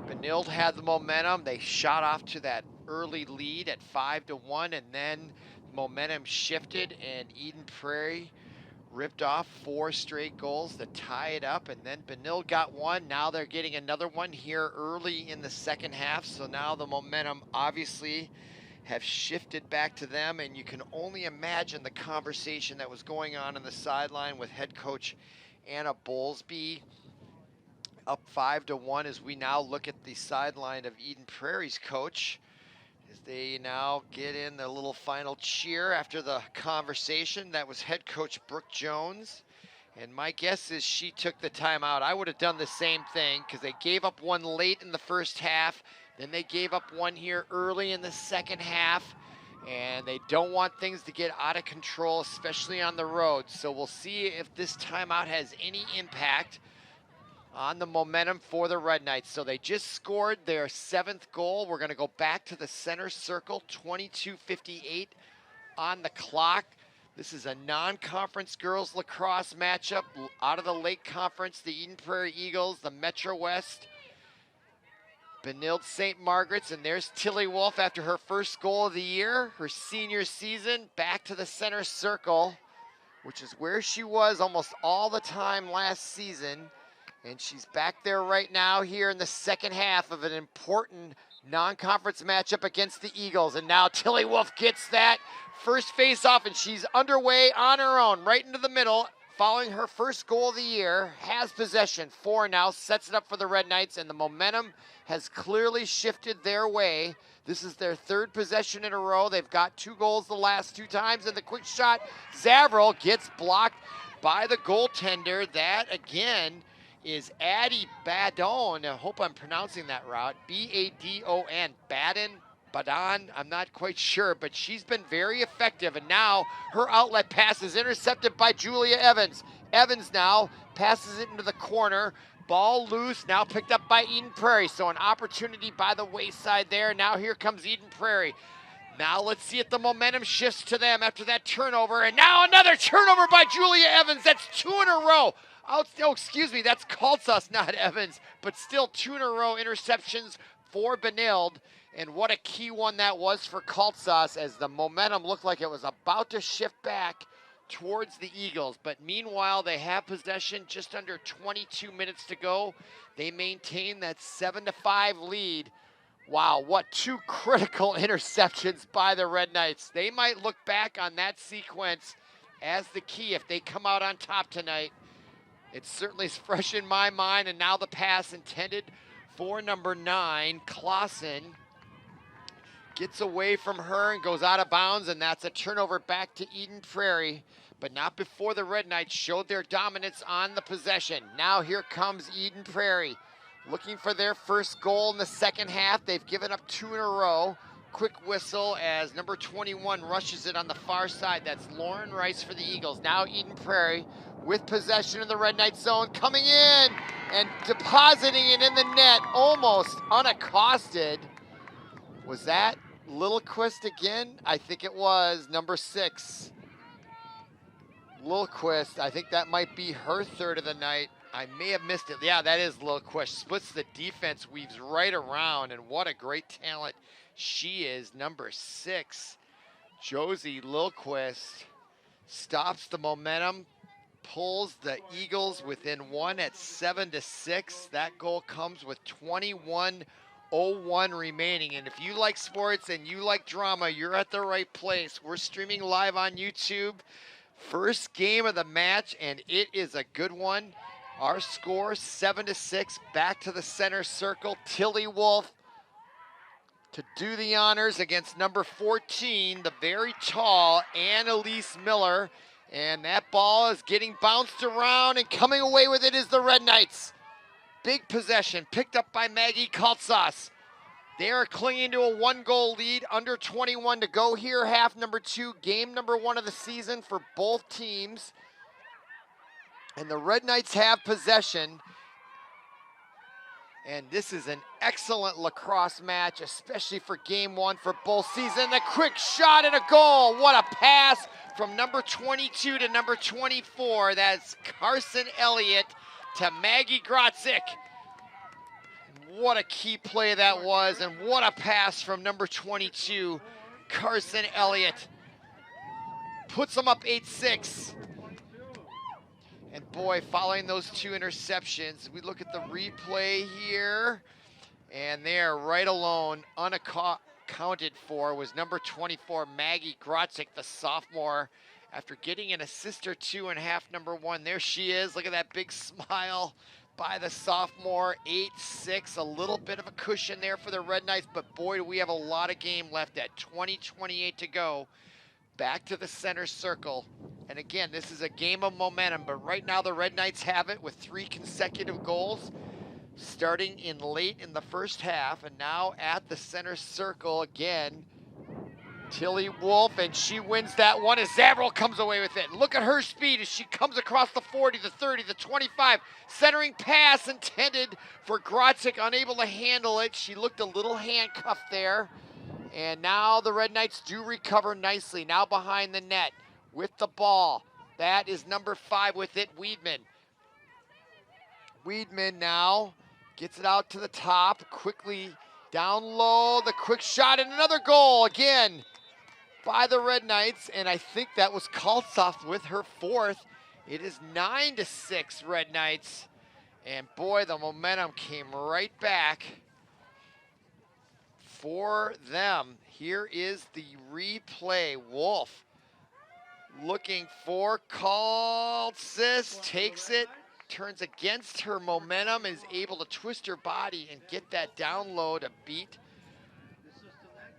Benilde had the momentum. They shot off to that early lead at 5-1, and then momentum shifted, and Eden Prairie ripped off 4 straight goals to tie it up, and then Benilde got one. Now they're getting another one here early in the second half, so now the momentum obviously have shifted back to them, and you can only imagine the conversation that was going on the sideline with head coach Anna Bowlesby. Up 5-1 as we now look at the sideline of Eden Prairie's coach, as they now get in the little final cheer after the conversation. That was head coach Brooke Jones. And my guess is she took the timeout. I would have done the same thing because they gave up one late in the first half. Then they gave up one here early in the second half. And they don't want things to get out of control, especially on the road. So we'll see if this timeout has any impact on the momentum for the Red Knights. So they just scored their 7th goal. We're going to go back to the center circle, 22:58 on the clock. This is a non-conference girls lacrosse matchup out of the Lake Conference, the Eden Prairie Eagles, the Metro West, Benilde-St. Margaret's, and there's Tilly Wolf after her first goal of the year, her senior season, back to the center circle, which is where she was almost all the time last season. And she's back there right now here in the second half of an important non-conference matchup against the Eagles. And now Tilly Wolf gets that first face-off, and she's underway on her own, right into the middle, following her first goal of the year, has possession. 4 now, sets it up for the Red Knights, and the momentum has clearly shifted their way. This is their 3rd possession in a row. They've got 2 goals the last 2 times, and the quick shot, Zavril gets blocked by the goaltender. That, again, is Addie Badon. I hope I'm pronouncing that right. B-A-D-O-N. Badon, I'm not quite sure, but she's been very effective. And now her outlet pass is intercepted by Julia Evans. Evans now passes it into the corner. Ball loose, now picked up by Eden Prairie. So an opportunity by the wayside there. Now here comes Eden Prairie. Now let's see if the momentum shifts to them after that turnover. And now another turnover by Julia Evans. That's 2 in a row. Excuse me, that's Kaltsas, not Evans, but still 2 in a row interceptions for Benilde. And what a key one that was for Kaltsas, as the momentum looked like it was about to shift back towards the Eagles. But meanwhile, they have possession, just under 22 minutes to go. They maintain that 7-5 lead. Wow, what 2 critical interceptions by the Red Knights. They might look back on that sequence as the key if they come out on top tonight. It certainly is fresh in my mind, and now the pass intended for number 9, Clausen, gets away from her and goes out of bounds, and that's a turnover back to Eden Prairie, but not before the Red Knights showed their dominance on the possession. Now here comes Eden Prairie, looking for their first goal in the second half. They've given up 2 in a row. Quick whistle as number 21 rushes it on the far side. That's Lauren Rice for the Eagles. Now Eden Prairie with possession in the Red Knight zone, coming in and depositing it in the net, almost unaccosted. Was that Lilquist again? I think it was number 6. Lilquist, I think that might be her 3rd of the night. I may have missed it. Yeah, that is Lilquist. Splits the defense, weaves right around, and what a great talent she is, number 6. Josie Lilquist stops the momentum, pulls the Eagles within 1 at 7-6. That goal comes with 21:01 remaining. And if you like sports and you like drama, you're at the right place. We're streaming live on YouTube. First game of the match, and it is a good one. Our score 7-6. Back to the center circle. Tilly Wolf to do the honors against number 14, the very tall Annalise Miller. And that ball is getting bounced around, and coming away with it is the Red Knights. Big possession picked up by Maggie Kaltsas. They are clinging to a 1-goal lead, under 21 to go here, half number 2, game number 1 of the season for both teams. And the Red Knights have possession. And this is an excellent lacrosse match, especially for game 1 for both seasons. A quick shot and a goal. What a pass from number 22 to number 24. That's Carson Elliott to Maggie Grotzik. What a key play that was, and what a pass from number 22, Carson Elliott. Puts them up 8-6. And boy, following those 2 interceptions, we look at the replay here, and there, right alone, unaccounted for, was number 24, Maggie Grotzik, the sophomore, after getting an assist or 2 in half number 1. There she is. Look at that big smile by the sophomore. 8-6, a little bit of a cushion there for the Red Knights, but boy, do we have a lot of game left at 20:28 to go. Back to the center circle. And again, this is a game of momentum, but right now the Red Knights have it with 3 consecutive goals, starting in late in the first half, and now at the center circle again, Tilly Wolf, and she wins that one as Zavril comes away with it. Look at her speed as she comes across the 40, the 30, the 25. Centering pass intended for Grotzik, unable to handle it. She looked a little handcuffed there. And now the Red Knights do recover nicely. Now behind the net with the ball. That is number 5 with it, Weedman. Weedman now gets it out to the top, quickly down low, the quick shot, and another goal again by the Red Knights, and I think that was Kaltsoff with her 4th. It is 9-6 Red Knights, and boy, the momentum came right back for them. Here is the replay. Wolf looking for Kaltsis, takes it, turns against her momentum, is able to twist her body and get that down low to beat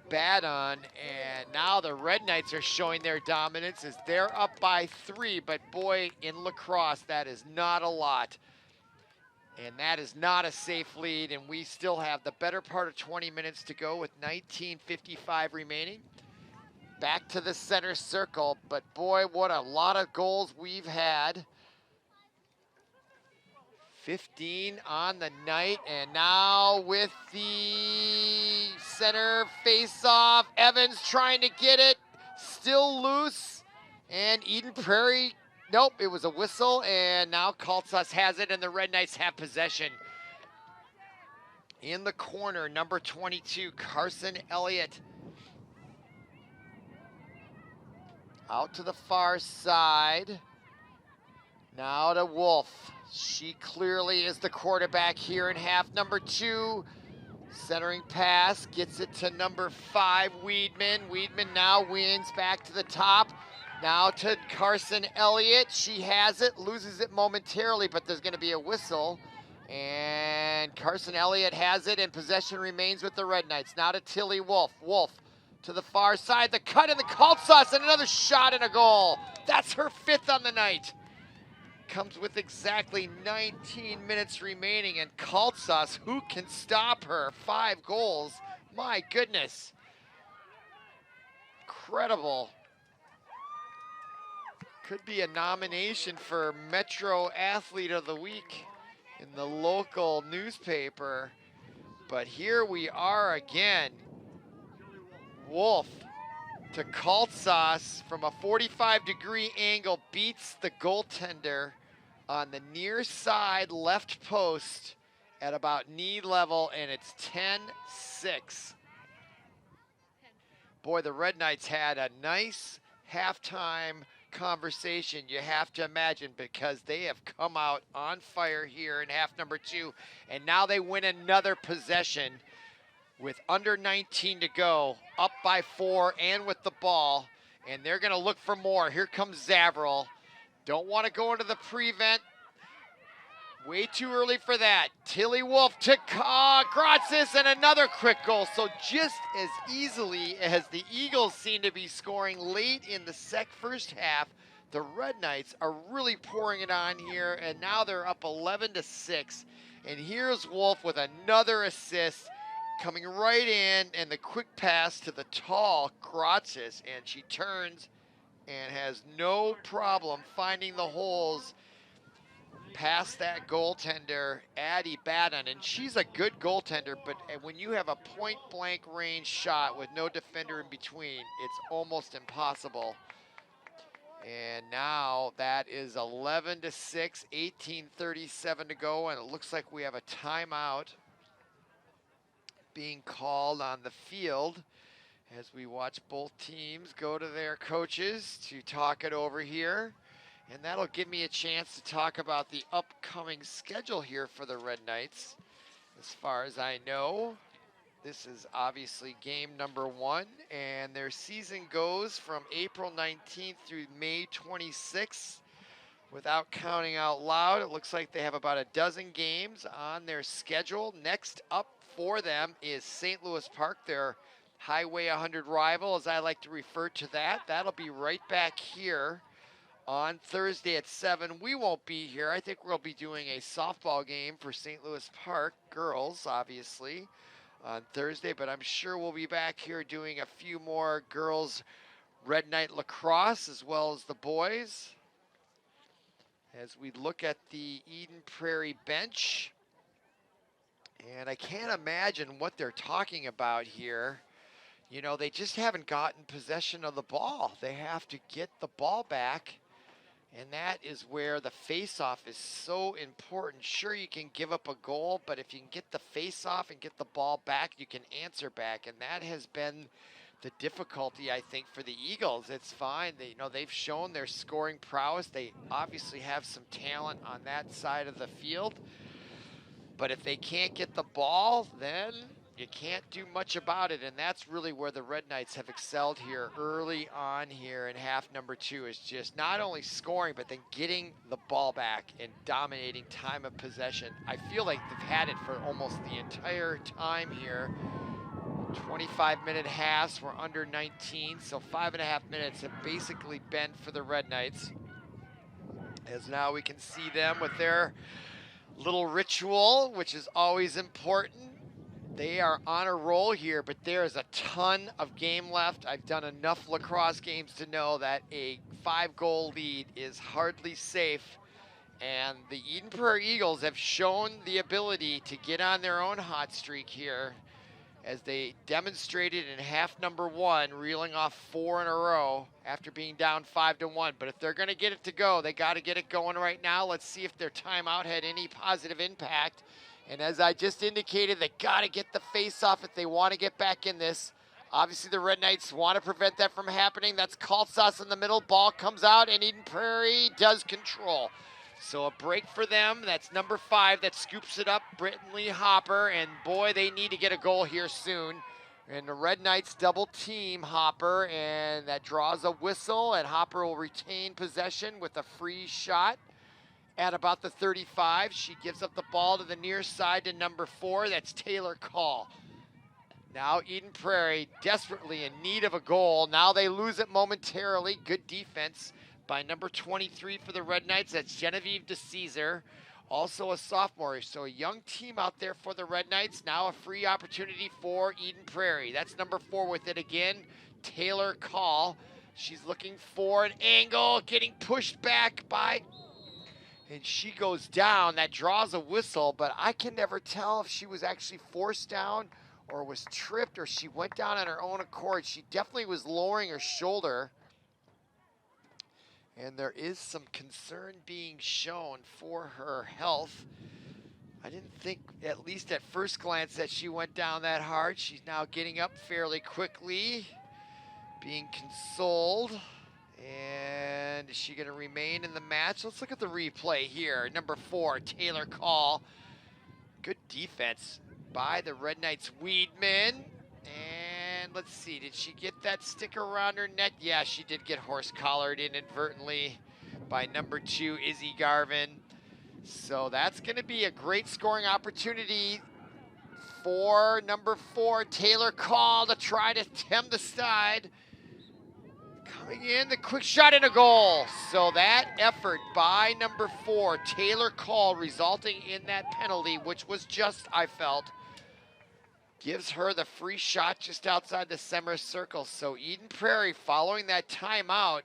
Badon, and now the Red Knights are showing their dominance as they're up by 3, but boy, in lacrosse, that is not a lot. And that is not a safe lead, and we still have the better part of 20 minutes to go with 19:55 remaining. Back to the center circle, but boy, what a lot of goals we've had. 15 on the night, and now with the center face-off, Evans trying to get it, still loose, and Eden Prairie, nope, it was a whistle, and now Kaltsas has it, and the Red Knights have possession. In the corner, number 22, Carson Elliott. Out to the far side. Now to Wolf. She clearly is the quarterback here in half number 2. Centering pass, gets it to number 5, Weedman. Weedman now wins back to the top. Now to Carson Elliott. She has it, loses it momentarily, but there's gonna be a whistle. And Carson Elliott has it, and possession remains with the Red Knights. Now to Tilly Wolf. Wolf to the far side, the cut and the Kaltsas, and another shot and a goal. That's her 5th on the night. Comes with exactly 19 minutes remaining, and Kaltsas, who can stop her? 5 goals, my goodness. Incredible. Could be a nomination for Metro Athlete of the Week in the local newspaper. But here we are again. Wolf to Kaltsas from a 45-degree angle, beats the goaltender on the near side left post at about knee level, and it's 10-6. Boy, the Red Knights had a nice halftime conversation, you have to imagine, because they have come out on fire here in half number 2, and now they win another possession with under 19 to go, up by 4 and with the ball, and they're gonna look for more. Here comes Zavril. Don't wanna go into the prevent. Way too early for that. Tilly Wolf to Gratzis and another quick goal. So just as easily as the Eagles seem to be scoring late in the first half, the Red Knights are really pouring it on here, and now they're up 11-6. And here's Wolf with another assist coming right in, and the quick pass to the tall Gratzis, and she turns and has no problem finding the holes past that goaltender, Addie Batten. And she's a good goaltender, but when you have a point-blank range shot with no defender in between, it's almost impossible. And now that is 11-6, 18:37 to go, and it looks like we have a timeout being called on the field as we watch both teams go to their coaches to talk it over here. And that'll give me a chance to talk about the upcoming schedule here for the Red Knights. As far as I know, this is obviously game number 1, and their season goes from April 19th through May 26th. Without counting out loud, it looks like they have about a dozen games on their schedule. Next up for them is St. Louis Park, their Highway 100 rival, as I like to refer to that. That'll be right back here on Thursday at 7. We won't be here. I think we'll be doing a softball game for St. Louis Park, girls, obviously, on Thursday, but I'm sure we'll be back here doing a few more girls Red Knight lacrosse as well as the boys. As we look at the Eden Prairie bench, and I can't imagine what they're talking about here. You know, they just haven't gotten possession of the ball. They have to get the ball back, and that is where the face-off is so important. Sure, you can give up a goal, but if you can get the face-off and get the ball back, you can answer back, and that has been the difficulty, I think, for the Eagles. It's fine. They've shown their scoring prowess. They obviously have some talent on that side of the field, but if they can't get the ball, then you can't do much about it, and that's really where the Red Knights have excelled here early on here in half number 2, is just not only scoring, but then getting the ball back and dominating time of possession. I feel like they've had it for almost the entire time here. 25-minute halves, we're under 19, so 5.5 minutes have basically been for the Red Knights. As now we can see them with their little ritual, which is always important. They are on a roll here, but there is a ton of game left. I've done enough lacrosse games to know that a 5-goal lead is hardly safe. And the Eden Prairie Eagles have shown the ability to get on their own hot streak here, as they demonstrated in half number 1, reeling off 4 in a row after being down 5-1. But if they're going to get it to go, they got to get it going right now. Let's see if their timeout had any positive impact. And as I just indicated, they got to get the face-off if they want to get back in this. Obviously, the Red Knights want to prevent that from happening. That's Kaltsas in the middle. Ball comes out, and Eden Prairie does control. So a break for them. That's number 5 that scoops it up, Brittany Hopper. And boy, they need to get a goal here soon. And the Red Knights double team Hopper, and that draws a whistle, and Hopper will retain possession with a free shot at about the 35. She gives up the ball to the near side to number 4. That's Taylor Call. Now Eden Prairie desperately in need of a goal. Now they lose it momentarily. Good defense by number 23 for the Red Knights. That's Genevieve DeCesar, also a sophomore. So a young team out there for the Red Knights. Now a free opportunity for Eden Prairie. That's number 4 with it again, Taylor Call. She's looking for an angle, getting pushed back by, and she goes down. That draws a whistle, but I can never tell if she was actually forced down or was tripped or she went down on her own accord. She definitely was lowering her shoulder, and there is some concern being shown for her health. I didn't think, at least at first glance, that she went down that hard. She's now getting up fairly quickly, being consoled. And is she going to remain in the match? Let's look at the replay here. Number 4, Taylor Call. Good defense by the Red Knights Weedman. And let's see, did she get that stick around her neck? Yeah, she did get horse collared inadvertently by number 2, Izzy Garvin. So that's going to be a great scoring opportunity for number 4, Taylor Call, to try to stem the tide. Coming in, the quick shot and a goal. So that effort by number 4, Taylor Call, resulting in that penalty, which was just, I felt, gives her the free shot just outside the center circle. So Eden Prairie, following that timeout,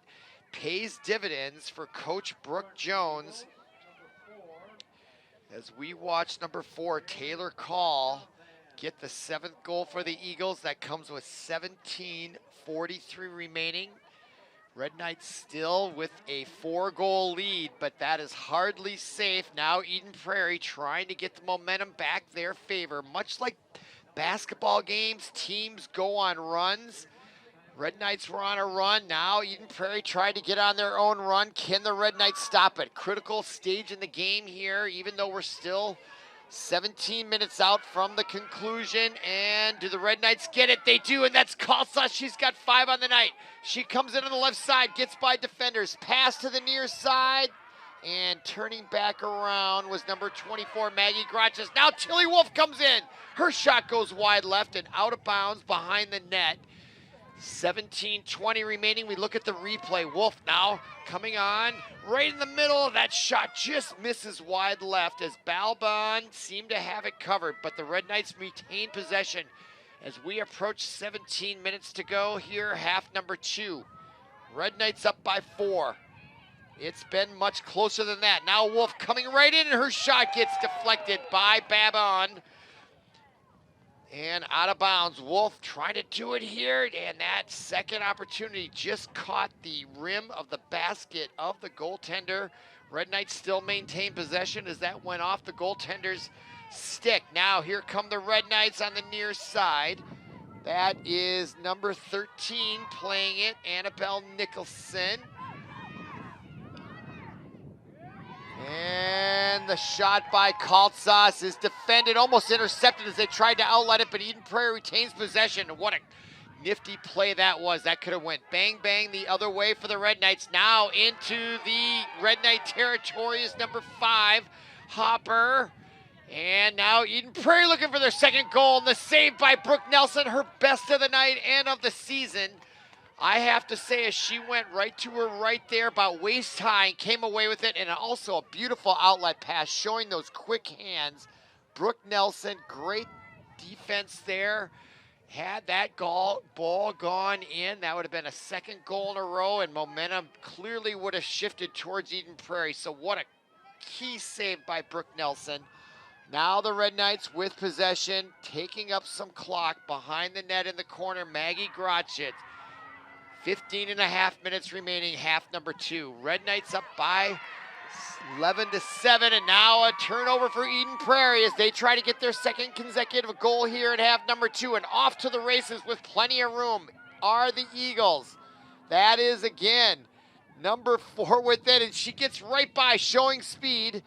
pays dividends for Coach Brooke Jones. As we watch number 4, Taylor Call, get the 7th goal for the Eagles. That comes with 17:43 remaining. Red Knights still with a 4-goal lead, but that is hardly safe. Now Eden Prairie trying to get the momentum back their favor. Much like basketball games, teams go on runs. Red Knights were on a run. Now Eden Prairie tried to get on their own run. Can the Red Knights stop it? Critical stage in the game here, even though we're still 17 minutes out from the conclusion. And do the Red Knights get it? They do, and that's Kalsa. She's got 5 on the night. She comes in on the left side, gets by defenders. Pass to the near side, and turning back around was number 24, Maggie Grotches. Now Tilly Wolf comes in. Her shot goes wide left and out of bounds behind the net. 17:20 remaining. We look at the replay. Wolf now coming on right in the middle. That shot just misses wide left as Balbon seemed to have it covered, but the Red Knights retain possession as we approach 17 minutes to go here, half number 2. Red Knights up by 4. It's been much closer than that. Now Wolf coming right in, and her shot gets deflected by Babon. And out of bounds. Wolf trying to do it here, and that second opportunity just caught the rim of the basket of the goaltender. Red Knights still maintain possession as that went off the goaltender's stick. Now here come the Red Knights on the near side. That is number 13 playing it, Annabelle Nicholson. And the shot by Kaltsas is defended, almost intercepted as they tried to outlet it, but Eden Prairie retains possession. What a nifty play that was. That could have went bang, bang the other way for the Red Knights. Now into the Red Knight territory is number 5, Hopper. And now Eden Prairie looking for their second goal, and the save by Brooke Nelson, her best of the night and of the season. I have to say, as she went right to her right there, about waist high, and came away with it, and also a beautiful outlet pass showing those quick hands. Brooke Nelson, great defense there. Had that ball gone in, that would have been a second goal in a row, and momentum clearly would have shifted towards Eden Prairie. So what a key save by Brooke Nelson. Now the Red Knights with possession, taking up some clock behind the net in the corner, Maggie Grotchit. 15.5 minutes remaining, half number 2. Red Knights up by 11-7, and now a turnover for Eden Prairie as they try to get their second consecutive goal here at half number 2, and off to the races with plenty of room are the Eagles. That is, again, number 4 with it, and she gets right by, showing speed,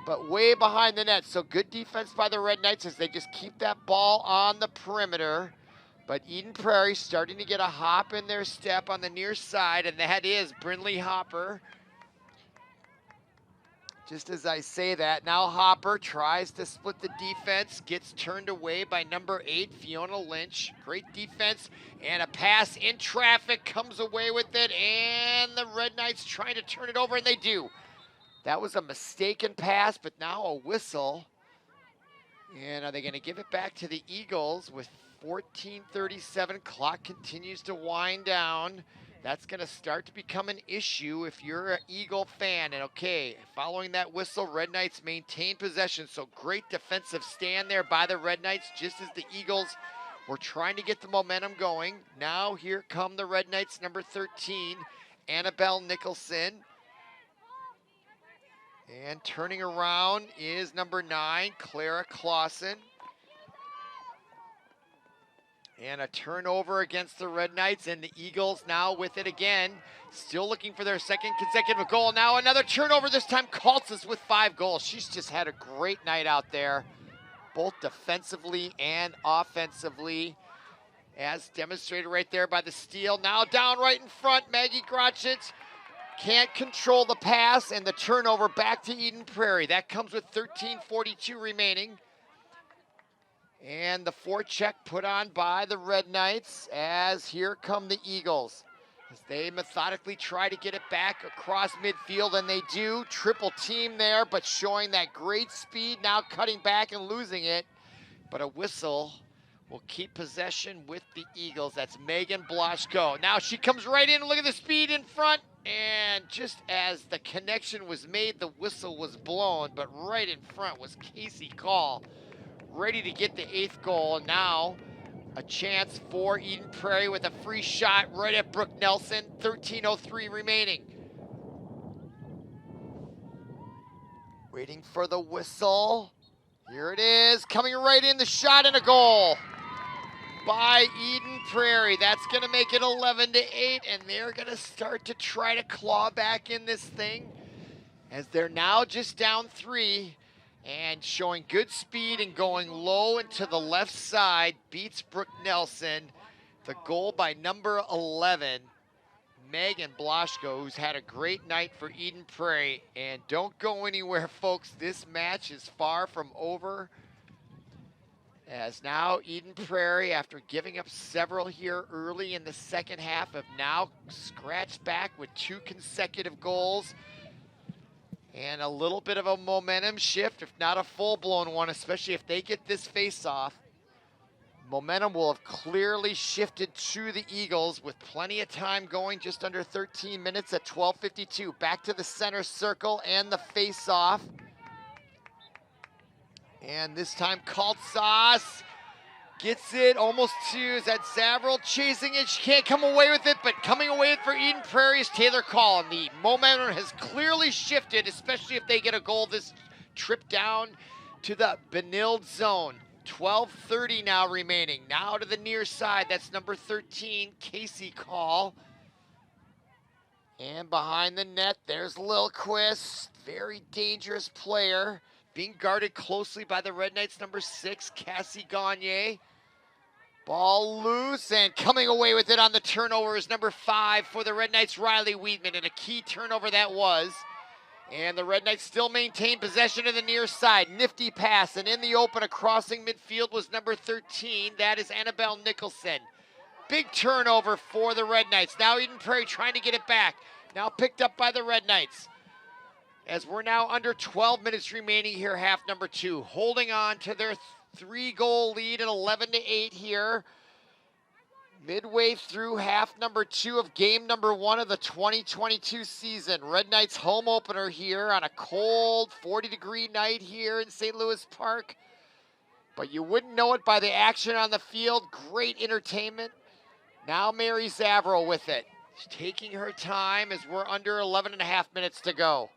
but way behind the net. So good defense by the Red Knights as they just keep that ball on the perimeter. But Eden Prairie starting to get a hop in their step on the near side, and that is Brindley Hopper. Just as I say that, now Hopper tries to split the defense, gets turned away by number 8, Fiona Lynch. Great defense, and a pass in traffic, comes away with it, and the Red Knights trying to turn it over, and they do. That was a mistaken pass, but now a whistle. And are they going to give it back to the Eagles with 14:37, clock continues to wind down. That's going to start to become an issue if you're an Eagle fan. And okay, following that whistle, Red Knights maintain possession. So great defensive stand there by the Red Knights, just as the Eagles were trying to get the momentum going. Now here come the Red Knights, number 13, Annabelle Nicholson. And turning around is number 9, Clara Clausen. And a turnover against the Red Knights, and the Eagles now with it again. Still looking for their second consecutive goal. Now another turnover, this time Kaltzis with 5 goals. She's just had a great night out there, both defensively and offensively, as demonstrated right there by the steal. Now down right in front, Maggie Grotchitz can't control the pass, and the turnover back to Eden Prairie. That comes with 13:42 remaining. And the forecheck put on by the Red Knights as here come the Eagles. As they methodically try to get it back across midfield, and they do. Triple team there, but showing that great speed, now cutting back and losing it. But a whistle will keep possession with the Eagles. That's Megan Bloshko. Now she comes right in, look at the speed in front. And just as the connection was made, the whistle was blown, but right in front was Casey Call, ready to get the 8th goal. Now a chance for Eden Prairie with a free shot right at Brooke Nelson. 13:03 remaining. Waiting for the whistle. Here it is, coming right in, the shot and a goal by Eden Prairie. That's gonna make it 11-8, and they're gonna start to try to claw back in this thing as they're now just down 3. And showing good speed and going low and to the left side, beats Brooke Nelson. The goal by number 11, Megan Bloshko, who's had a great night for Eden Prairie. And don't go anywhere, folks. This match is far from over. As now Eden Prairie, after giving up several here early in the second half, have now scratched back with 2 consecutive goals. And a little bit of a momentum shift, if not a full-blown one, especially if they get this face-off. Momentum will have clearly shifted to the Eagles with plenty of time going, just under 13 minutes at 12:52. Back to the center circle and the face-off. And this time Kaltsas gets it almost to, is that Zavril chasing it? She can't come away with it, but coming away with it for Eden Prairie is Taylor Call. And the momentum has clearly shifted, especially if they get a goal this trip down to the Benilde zone. 12:30 now remaining. Now to the near side, that's number 13, Casey Call. And behind the net, there's Lilquist, very dangerous player. Being guarded closely by the Red Knights, number 6, Cassie Gagne. Ball loose, and coming away with it on the turnover is number 5 for the Red Knights, Riley Weedman, and a key turnover that was. And the Red Knights still maintain possession of the near side. Nifty pass, and in the open, a crossing midfield was number 13. That is Annabelle Nicholson. Big turnover for the Red Knights. Now Eden Prairie trying to get it back. Now picked up by the Red Knights. As we're now under 12 minutes remaining here, half number 2. Holding on to their 3-goal lead at 11-8 here. Midway through half number 2 of game number 1 of the 2022 season. Red Knights home opener here on a cold 40-degree night here in St. Louis Park. But you wouldn't know it by the action on the field. Great entertainment. Now Mary Zavril with it. She's taking her time as we're under 11 and a half minutes to go.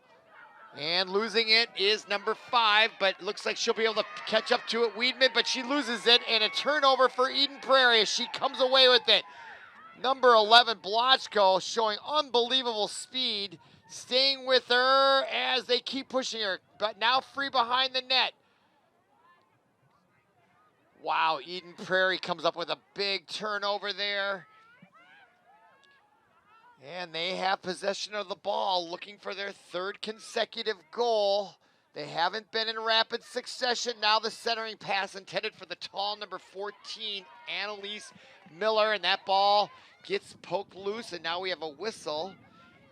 And losing it is number 5, but looks like she'll be able to catch up to it, Weedman, but she loses it, and a turnover for Eden Prairie as she comes away with it. Number 11, Blochko, showing unbelievable speed, staying with her as they keep pushing her, but now free behind the net. Wow, Eden Prairie comes up with a big turnover there. And they have possession of the ball, looking for their 3rd consecutive goal. They haven't been in rapid succession. Now the centering pass intended for the tall number 14, Annalise Miller, and that ball gets poked loose, and now we have a whistle.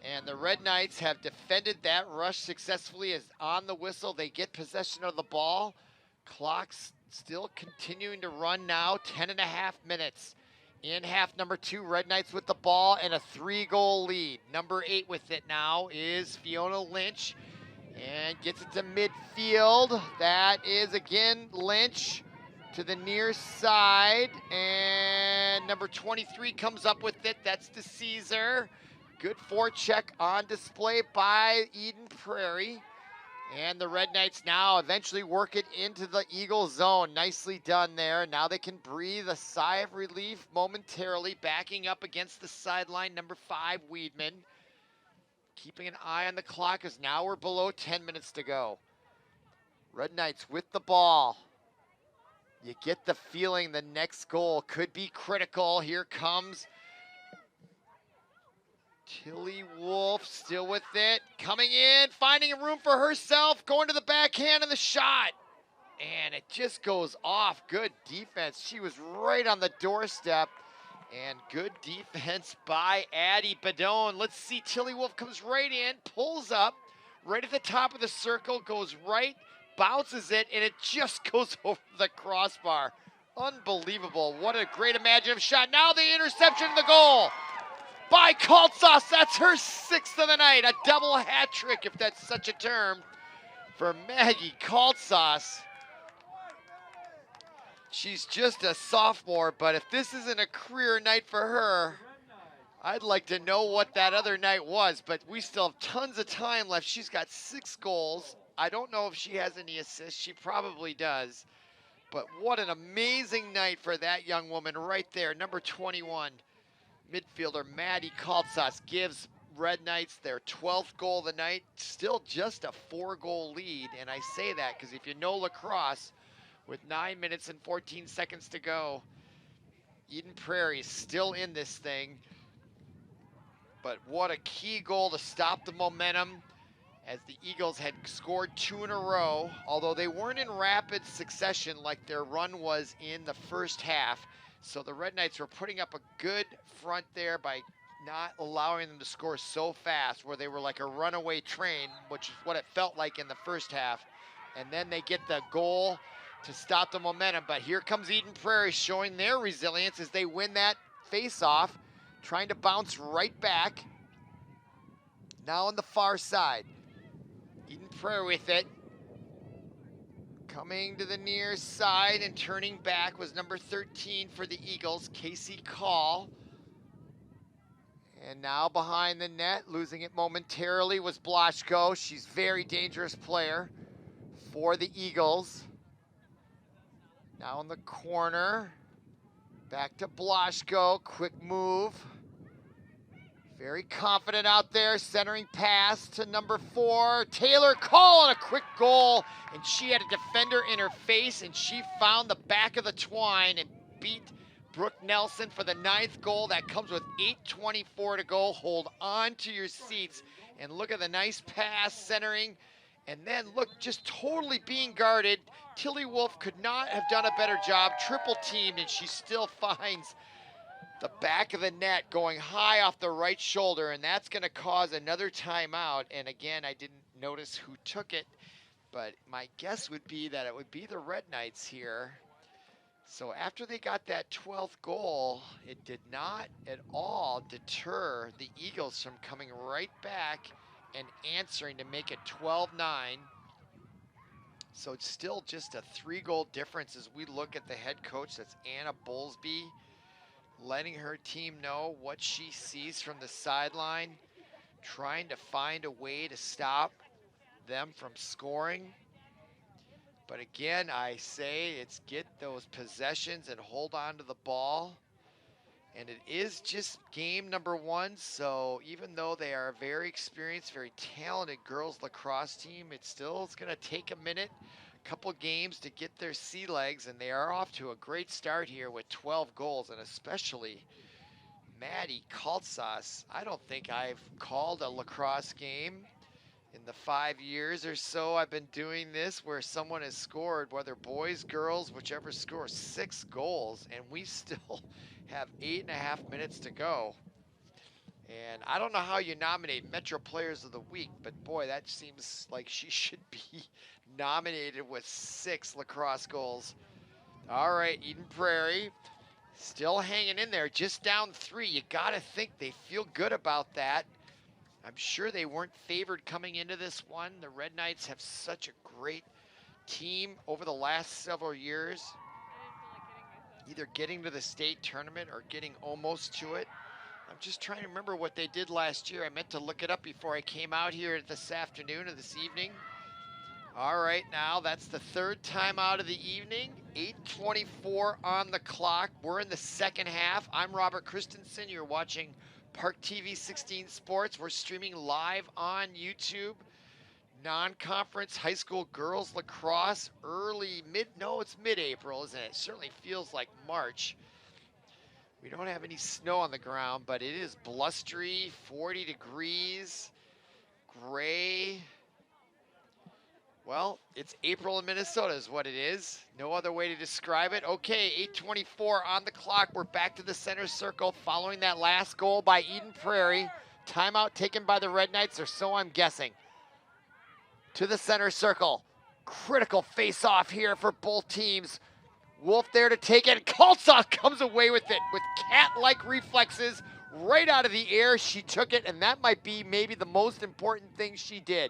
And the Red Knights have defended that rush successfully as on the whistle. They get possession of the ball. Clock's still continuing to run now, 10 and a half minutes. In half number 2, Red Knights with the ball and a 3-goal lead. Number 8 with it now is Fiona Lynch and gets it to midfield. That is again Lynch to the near side, and number 23 comes up with it. That's the Caesar. Good forecheck on display by Eden Prairie. And the Red Knights now eventually work it into the Eagle zone. Nicely done there. Now they can breathe a sigh of relief momentarily, backing up against the sideline, number 5, Weedman. Keeping an eye on the clock as now we're below 10 minutes to go. Red Knights with the ball. You get the feeling the next goal could be critical. Here comes Tilly Wolf still with it. Coming in, finding a room for herself, going to the backhand and the shot. And it just goes off. Good defense. She was right on the doorstep. And good defense by Addie Badone. Let's see, Tilly Wolf comes right in, pulls up, right at the top of the circle, goes right, bounces it, and it just goes over the crossbar. Unbelievable. What a great imaginative shot. Now the interception and the goal by Kaltsas. That's her 6th of the night. A double hat trick, if that's such a term, for Maggie Kaltsas. She's just a sophomore, but if this isn't a career night for her, I'd like to know what that other night was, but we still have tons of time left. She's got 6 goals. I don't know if she has any assists. She probably does. But what an amazing night for that young woman right there. Number 21, midfielder Maddie Kaltsas gives Red Knights their 12th goal of the night. Still just a 4-goal lead, and I say that because if you know lacrosse, with 9 minutes and 14 seconds to go, Eden Prairie is still in this thing. But what a key goal to stop the momentum, as the Eagles had scored 2 in a row, although they weren't in rapid succession like their run was in the first half. So the Red Knights were putting up a good front there by not allowing them to score so fast, where they were like a runaway train, which is what it felt like in the first half. And then they get the goal to stop the momentum. But here comes Eden Prairie showing their resilience as they win that face-off, trying to bounce right back. Now on the far side, Eden Prairie with it. Coming to the near side and turning back was number 13 for the Eagles, Casey Call. And now behind the net, losing it momentarily, was Blashko. She's a very dangerous player for the Eagles. Now in the corner, back to Blashko, quick move. Very confident out there, centering pass to number 4, Taylor Call, and a quick goal. And she had a defender in her face, and she found the back of the twine and beat Brooke Nelson for the 9th goal. That comes with 8:24 to go. Hold on to your seats, and look at the nice pass, centering. And then look, just totally being guarded. Tilly Wolf could not have done a better job, triple teamed, and she still finds the back of the net going high off the right shoulder, and that's going to cause another timeout. And again, I didn't notice who took it, but my guess would be that it would be the Red Knights here. So after they got that 12th goal, it did not at all deter the Eagles from coming right back and answering to make it 12-9. So it's still just a 3-goal difference as we look at the head coach, that's Anna Bowlesby, letting her team know what she sees from the sideline, trying to find a way to stop them from scoring. But again, I say it's get those possessions and hold on to the ball. And it is just game number 1, so even though they are a very experienced, very talented girls lacrosse team, it's going to take a minute, a couple games to get their sea legs, and they are off to a great start here with 12 goals, and especially Maddie Kaltsas. I don't think I've called a lacrosse game in the 5 years or so I've been doing this where someone has scored, whether boys, girls, whichever, scores 6 goals, and we still have 8.5 minutes to go. And I don't know how you nominate Metro Players of the Week, but boy, that seems like she should be nominated with 6 lacrosse goals. All right, Eden Prairie still hanging in there, just down 3. You got to think they feel good about that. I'm sure they weren't favored coming into this one. The Red Knights have such a great team over the last several years, either getting to the state tournament or getting almost to it. I'm just trying to remember what they did last year. I meant to look it up before I came out here this afternoon or this evening. All right, now that's the 3rd time out of the evening. 8:24 on the clock. We're in the second half. I'm Robert Christensen. You're watching ParkTV 16 Sports. We're streaming live on YouTube. Non-conference high school girls lacrosse, it's mid-April, isn't it? It certainly feels like March. We don't have any snow on the ground, but it is blustery, 40 degrees, gray. Well, it's April in Minnesota is what it is. No other way to describe it. Okay, 8:24 on the clock. We're back to the center circle following that last goal by Eden Prairie. Timeout taken by the Red Knights, or so I'm guessing. To the center circle. Critical face-off here for both teams. Wolf there to take it. Kaltsoff comes away with it with cat-like reflexes right out of the air. She took it, and that might be maybe the most important thing she did.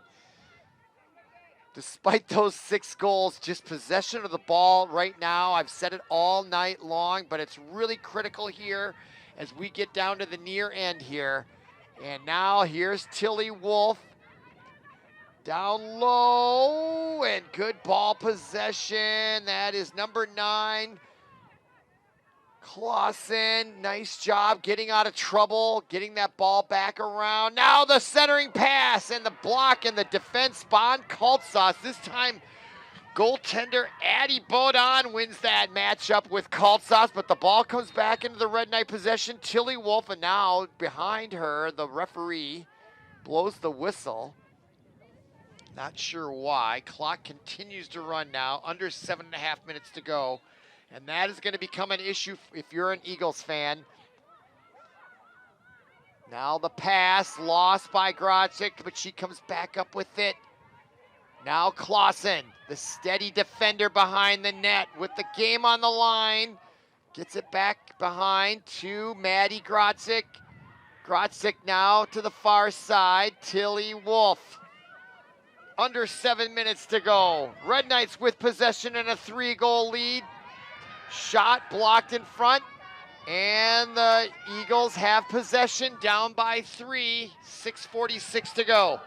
Despite those 6 goals, just possession of the ball right now. I've said it all night long, but it's really critical here as we get down to the near end here. And now here's Tilly Wolf. Down low, and good ball possession. That is number 9. Clausen, nice job getting out of trouble, getting that ball back around. Now the centering pass and the block and the defense Bond Kaltsas. This time, goaltender Addie Bodon wins that matchup with Kaltsas, but the ball comes back into the Red Knight possession. Tilly Wolf, and now behind her, the referee blows the whistle. Not sure why. Clock continues to run now, under 7.5 minutes to go. And that is going to become an issue if you're an Eagles fan. Now the pass, lost by Grotzik, but she comes back up with it. Now Clausen, the steady defender behind the net with the game on the line. Gets it back behind to Maddie Grotzik. Grotzik now to the far side, Tilly Wolf. Under 7 minutes to go. Red Knights with possession and a 3-goal lead. Shot blocked in front, and the Eagles have possession, down by 3, 6:46 to go.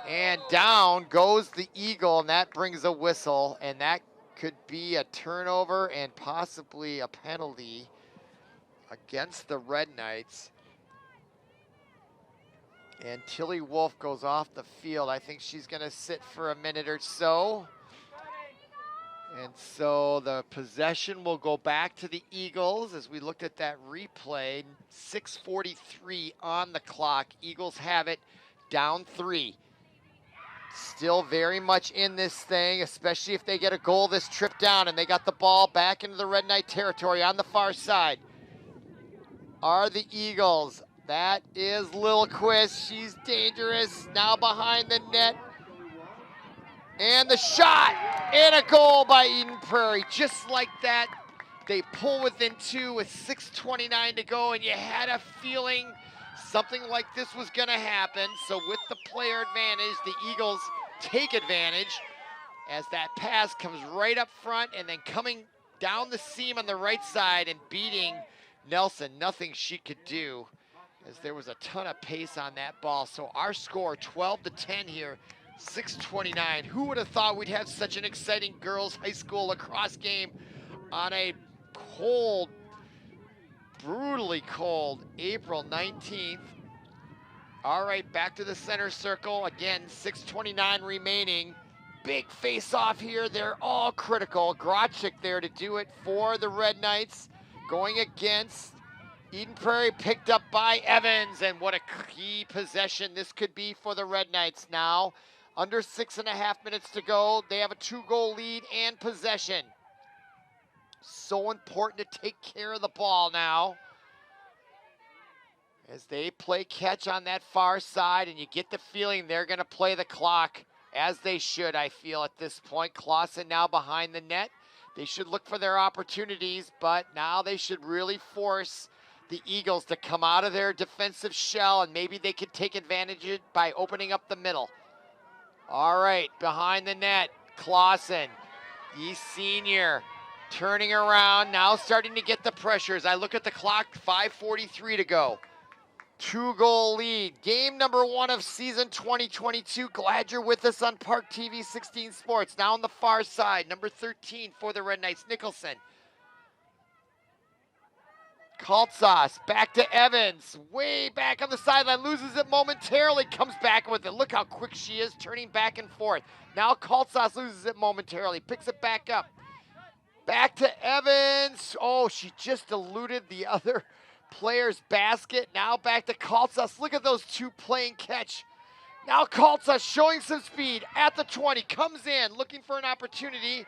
And down goes the Eagle, and that brings a whistle, and that could be a turnover and possibly a penalty against the Red Knights. And Tilly Wolf goes off the field. I think she's going to sit for a minute or so. And so the possession will go back to the Eagles as we looked at that replay. 6:43 on the clock. Eagles have it, down 3. Still very much in this thing, especially if they get a goal this trip down, and they got the ball back into the Red Knight territory on the far side. Are the Eagles. That is Lilquist. She's dangerous. Now behind the net. And the shot, and a goal by Eden Prairie. Just like that, they pull within 2 with 6:29 to go, and you had a feeling something like this was going to happen. So with the player advantage, the Eagles take advantage as that pass comes right up front and then coming down the seam on the right side and beating Nelson. Nothing she could do as there was a ton of pace on that ball. So our score, 12-10 here. 6:29. Who would have thought we'd have such an exciting girls high school lacrosse game on a cold, brutally cold April 19th. All right, back to the center circle. Again, 6:29 remaining. Big face-off here. They're all critical. Grotzik there to do it for the Red Knights. Going against Eden Prairie, picked up by Evans. And what a key possession this could be for the Red Knights now. Under 6.5 minutes to go. They have a 2-goal lead and possession. So important to take care of the ball now as they play catch on that far side, and you get the feeling they're going to play the clock as they should, I feel, at this point. Clausen now behind the net. They should look for their opportunities, but now they should really force the Eagles to come out of their defensive shell, and maybe they could take advantage of it by opening up the middle. All right, behind the net, Clausen, the senior, turning around, now starting to get the pressures. I look at the clock, 5:43 to go. 2-goal lead. Game number 1 of season 2022. Glad you're with us on ParkTV 16 Sports. Now on the far side, number 13 for the Red Knights, Nicholson. Kaltsas, back to Evans, way back on the sideline, loses it momentarily, comes back with it. Look how quick she is, turning back and forth. Now Kaltsas loses it momentarily, picks it back up. Back to Evans. Oh, she just eluded the other player's basket. Now back to Kaltsas. Look at those two playing catch. Now Kaltsas showing some speed at the 20. Comes in looking for an opportunity.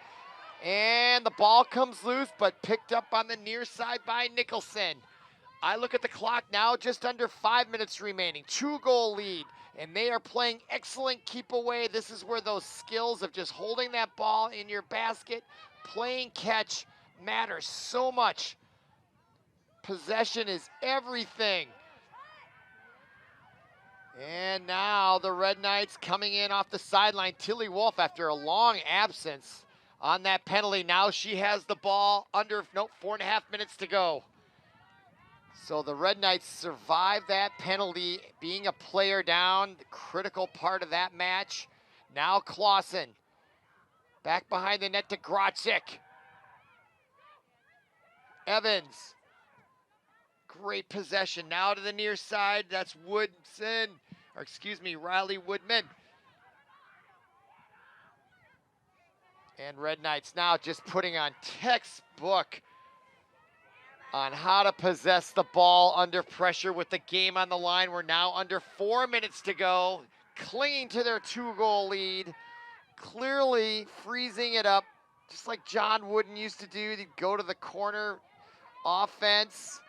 And the ball comes loose, but picked up on the near side by Nicholson. I look at the clock now, just under 5 minutes remaining. 2-goal lead. And they are playing excellent keep away. This is where those skills of just holding that ball in your basket, playing catch, matters so much. Possession is everything. And now the Red Knights coming in off the sideline. Tilly Wolf, after a long absence on that penalty. Now she has the ball under, 4.5 minutes to go. So the Red Knights survive that penalty, being a player down, the critical part of that match. Now Clausen, back behind the net to Grotzik. Evans, great possession. Now to the near side, that's Riley Woodman. And Red Knights now just putting on textbook on how to possess the ball under pressure with the game on the line. We're now under 4 minutes to go, clinging to their 2-goal lead, clearly freezing it up, just like John Wooden used to do. He'd go to the corner offense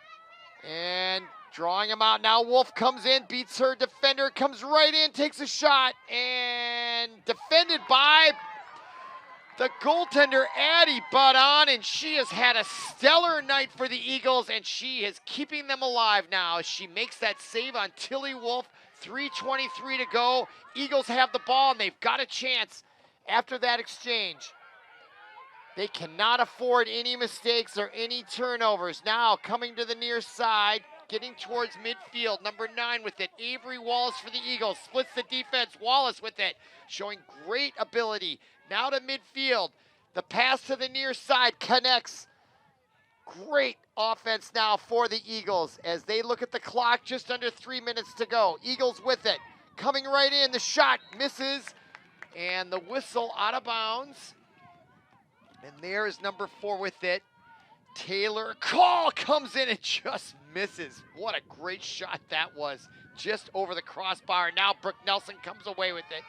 and drawing him out. Now Wolf comes in, beats her defender, comes right in, takes a shot, and defended by the goaltender, Addie Budon, and she has had a stellar night for the Eagles, and she is keeping them alive now as she makes that save on Tilly Wolf. 3:23 to go. Eagles have the ball, and they've got a chance after that exchange. They cannot afford any mistakes or any turnovers. Now coming to the near side, getting towards midfield. Number 9 with it. Avery Wallace for the Eagles. Splits the defense. Wallace with it. Showing great ability. Now to midfield. The pass to the near side connects. Great offense now for the Eagles as they look at the clock. Just under 3 minutes to go. Eagles with it. Coming right in. The shot misses. And the whistle out of bounds. And there is number 4 with it. Taylor Call comes in and just misses. What a great shot that was. Just over the crossbar. Now Brooke Nelson comes away with it.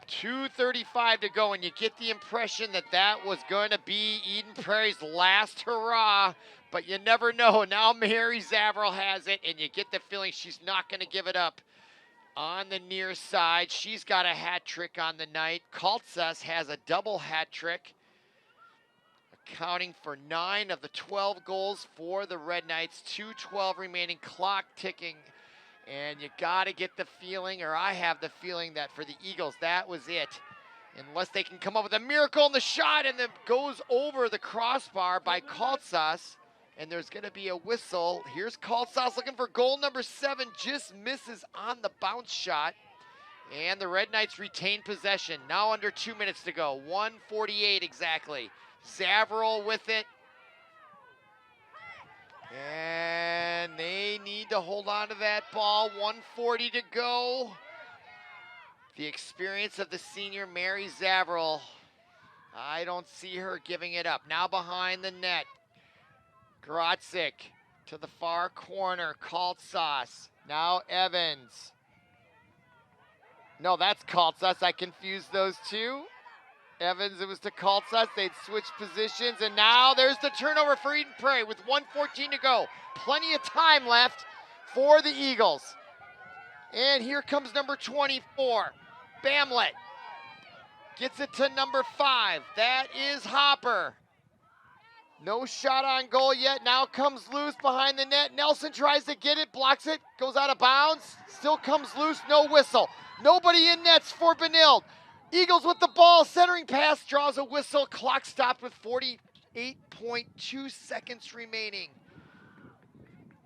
2:35 to go, and you get the impression that that was going to be Eden Prairie's last hurrah, but you never know. Now Mary Zavril has it, and you get the feeling she's not going to give it up. On the near side, she's got a hat trick on the night. Kaltsas has a double hat trick, accounting for 9 of the 12 goals for the Red Knights. 2:12 remaining, clock ticking. And you got to get the feeling, or I have the feeling, that for the Eagles, that was it. Unless they can come up with a miracle in the shot, and it goes over the crossbar by Kaltsas. And there's going to be a whistle. Here's Kaltsas looking for goal number 7. Just misses on the bounce shot. And the Red Knights retain possession. Now under 2 minutes to go. 1:48 exactly. Zavril with it. And they need to hold on to that ball. 1:40 to go. The experience of the senior Mary Zavril. I don't see her giving it up. Now behind the net. Grotzik to the far corner. Kaltsas. Now Evans. No, that's Kaltsas. I confused those two. Evans, it was to Kaltsas. They'd switch positions, and now there's the turnover for Eden Prairie with 1:14 to go. Plenty of time left for the Eagles. And here comes number 24, Bamlett. Gets it to number 5. That is Hopper. No shot on goal yet. Now comes loose behind the net. Nelson tries to get it, blocks it, goes out of bounds. Still comes loose, no whistle. Nobody in nets for Benilde. Eagles with the ball, centering pass, draws a whistle. Clock stopped with 48.2 seconds remaining.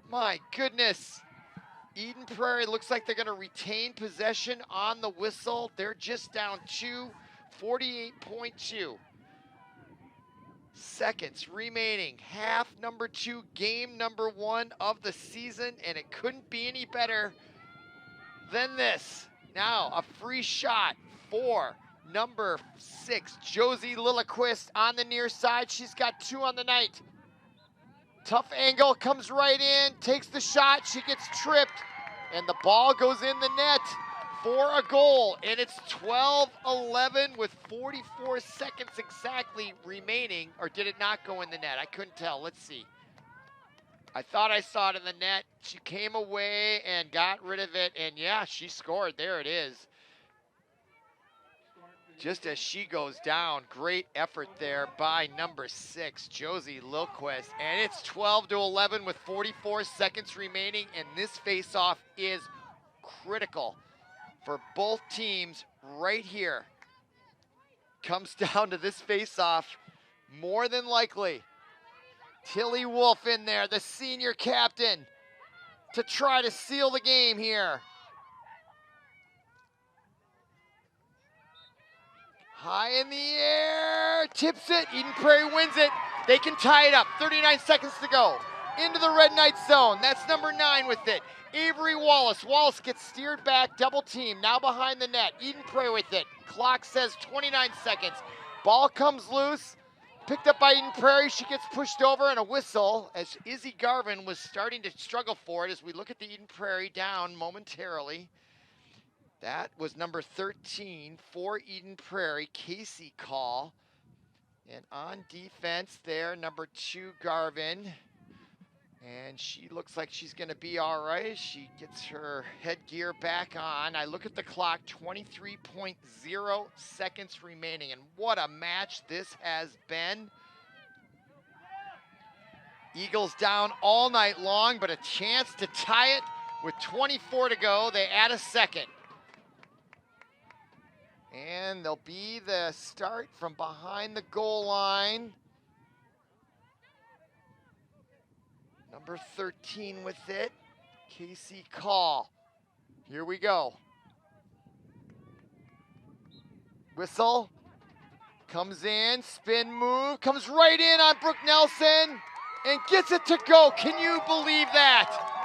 My goodness. Eden Prairie looks like they're going to retain possession on the whistle. They're just down 2, 48.2 seconds remaining. Half number 2, game number 1 of the season, and it couldn't be any better than this. Now a free shot for number 6, Josie Lilliquist on the near side. She's got 2 on the night. Tough angle, comes right in, takes the shot, she gets tripped, and the ball goes in the net for a goal. And it's 12-11 with 44 seconds exactly remaining. Or did it not go in the net? I couldn't tell. Let's see. I thought I saw it in the net. She came away and got rid of it, and yeah, she scored. There it is. Just as she goes down, great effort there by number 6, Josie Lilquist. And it's 12-11 with 44 seconds remaining, and this face-off is critical for both teams right here. Comes down to this face-off more than likely. Tilly Wolf in there, the senior captain, to try to seal the game here. High in the air, tips it, Eden Prairie wins it. They can tie it up, 39 seconds to go. Into the Red Knights zone, that's number 9 with it. Avery Wallace, Wallace gets steered back, double team, now behind the net. Eden Prairie with it, clock says 29 seconds. Ball comes loose, picked up by Eden Prairie, she gets pushed over, and a whistle as Izzy Garvin was starting to struggle for it as we look at the Eden Prairie down momentarily. That was number 13 for Eden Prairie, Casey Call. And on defense there, number 2, Garvin. And she looks like she's gonna be all right. She gets her headgear back on. I look at the clock, 23.0 seconds remaining. And what a match this has been. Eagles down all night long, but a chance to tie it with 24 to go. They add a second. And there'll be the start from behind the goal line. Number 13 with it, Casey Call. Here we go. Whistle, comes in, spin move, comes right in on Brooke Nelson and gets it to go. Can you believe that?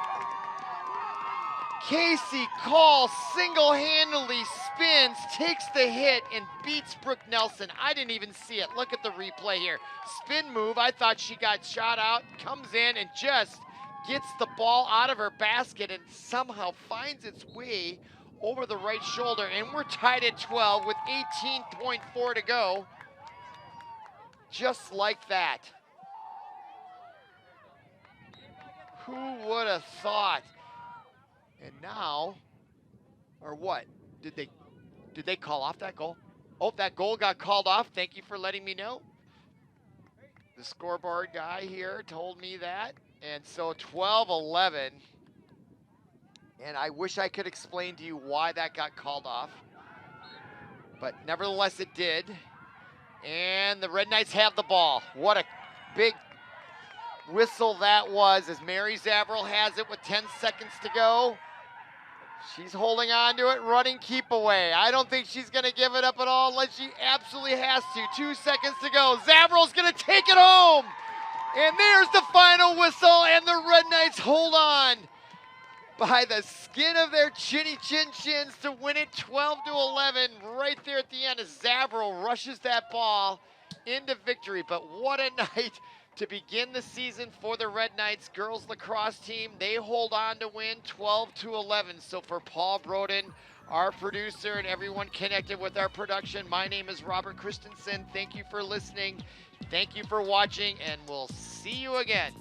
Casey Call single-handedly spins, takes the hit, and beats Brooke Nelson. I didn't even see it. Look at the replay here. Spin move, I thought she got shot out, comes in and just gets the ball out of her basket and somehow finds its way over the right shoulder. And we're tied at 12 with 18.4 to go. Just like that. Who would have thought? And now, or what? Did they call off that goal? Oh, that goal got called off. Thank you for letting me know. The scoreboard guy here told me that. And so 12-11. And I wish I could explain to you why that got called off. But nevertheless, it did. And the Red Knights have the ball. What a big whistle that was as Mary Zavril has it with 10 seconds to go. She's holding on to it, running keep away. I don't think she's gonna give it up at all unless she absolutely has to. 2 seconds to go. Zavril's gonna take it home. And there's the final whistle, and the Red Knights hold on by the skin of their chinny chin chins to win it 12-11 right there at the end as Zavril rushes that ball into victory. But what a night to begin the season for the Red Knights girls lacrosse team. They hold on to win 12-11. So for Paul Broden, our producer, and everyone connected with our production, my name is Robert Christensen. Thank you for listening. Thank you for watching, and we'll see you again.